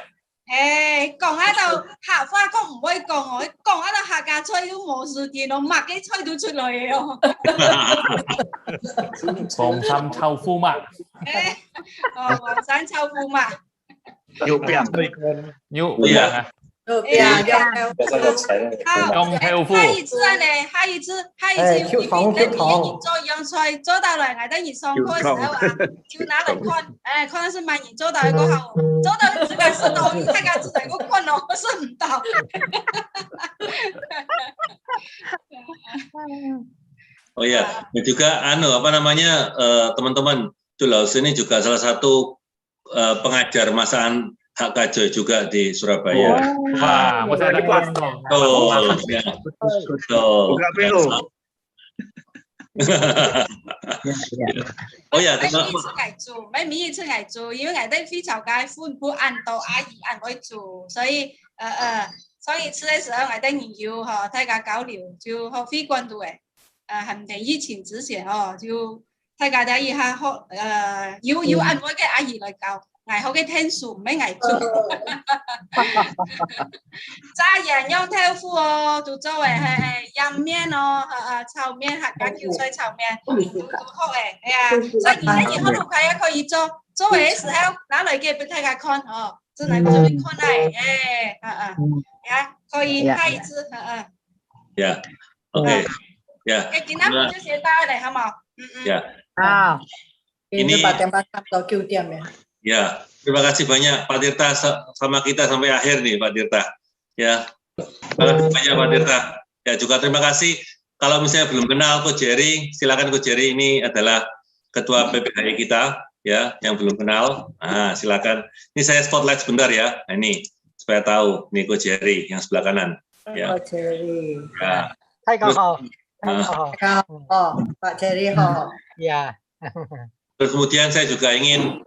Speaker 6: 講喺度客花曲唔可以講我，講喺度客家吹都冇事電腦，抹機吹到出嚟哦。
Speaker 10: 黃山臭夫嘛？
Speaker 6: 黃山臭夫嘛？
Speaker 10: 要病啊！用漂夫。
Speaker 6: 下一次呢？下一次，你做樣菜做到嚟，我等你上課時候啊，就拿嚟看，可能是滿年做到一個好，做到自己知道，大家知道一個困難，我是唔到。
Speaker 3: Oh ya, dan juga teman-teman, Julaus ini juga salah satu pengajar masakan Hak Kajoy juga di Surabaya.
Speaker 10: Wah, masih ada kelas dong.
Speaker 3: Betul. Oh ya, teman-teman.
Speaker 6: 每一次嚟做，因為我哋非常介歡不按到阿姨按去做，所以吃嘅時候我哋要和大家交流，就好非關注嘅。係唔疫情之前就大家睇一下要按摩嘅阿姨嚟教。ngày hôm cái thiên數mấy ngày chung gia đình nhau theo phu tụi cháu ấy yam miên chảo miên hạt cá kêu xoay chảo miên tụi họ ấy所以你那以後都可以做嘅時候拿嚟嘅俾大家看真係做俾看嚟可以下一次
Speaker 3: ya oke ya
Speaker 6: 今天就先到嚟好冇
Speaker 3: ya
Speaker 9: ini pakai masak atau QTM ya.
Speaker 3: Ya, terima kasih banyak Pak Tirta sama kita sampai akhir nih Pak Tirta. Ya, terima kasih banyak Pak Tirta. Ya juga terima kasih. Kalau misalnya belum kenal Coach Jerry, silakan Coach Jerry ini adalah Ketua PPHI kita, ya, yang belum kenal. Nah, silakan. Ini saya spotlight sebentar ya. Nah, ini supaya tahu nih Coach Jerry yang sebelah kanan. Ya.
Speaker 9: Coach Jerry.
Speaker 3: Ya.
Speaker 11: Hai Kak Ho.
Speaker 9: Pak Jerry Ho.
Speaker 11: Ya.
Speaker 3: Terus kemudian saya juga ingin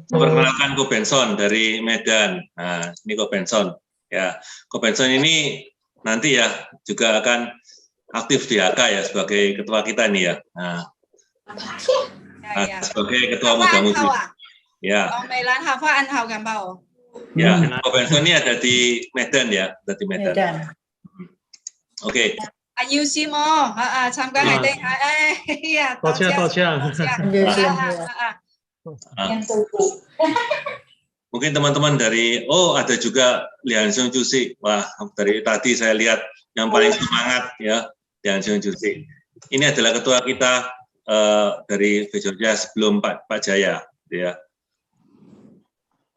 Speaker 3: memperkenalkan Ko Benson dari Medan. Nah, ini Ko Benson. Ya, Ko Benson ini nanti ya juga akan aktif di HK ya sebagai ketua kita nih ya. Nah, sebagai ketua muda-mudi. Ya. Ya, Ko Benson ini ada di Medan ya, ada di Medan. Oke.
Speaker 6: Ayu Simo, 참가 ngày đây,
Speaker 2: 多謝。
Speaker 3: Mungkin teman-teman dari, ada juga Lian Xiong Cusi. Wah, dari tadi saya lihat yang paling semangat ya, Lian Xiong Cusi. ini adalah ketua kita dari Jogja sebelum Pak Jaya, gitu ya.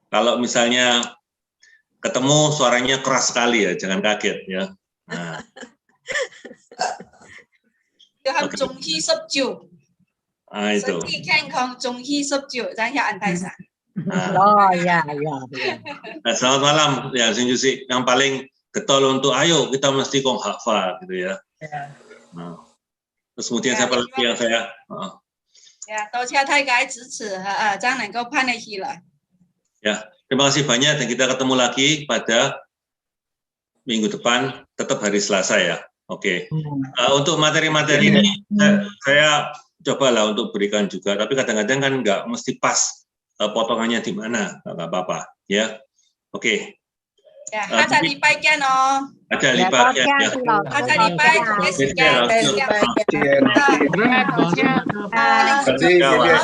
Speaker 3: Kalau misalnya ketemu suaranya keras sekali ya, jangan kaget ya. Nah.
Speaker 6: Itu Jonghi Subju.
Speaker 3: Ah, itu.
Speaker 6: Senti Kenkong Jonghi Subju, jangan Antaisa.
Speaker 12: Oh ya, ya.
Speaker 3: Nah, selamat malam ya, Sinjusi. Yang paling getol untuk ayo kita mesti kong hafa gitu ya. Nah. Terus kemudian siapa lagi yang saya?
Speaker 6: Ya, 多谢大家支持將能夠攀得起來。
Speaker 3: Ya, terima kasih banyak dan kita ketemu lagi pada minggu depan, tetap hari Selasa ya. Oke. Untuk materi-materi ini saya cobalah untuk berikan juga, tapi kadang-kadang kan nggak mesti pas potongannya di mana, nggak apa-apa ya. Oke.
Speaker 6: Ya, 下個禮拜見哦。
Speaker 3: 下個禮拜見。
Speaker 6: 下個禮拜同一時間。
Speaker 3: Terima kasih.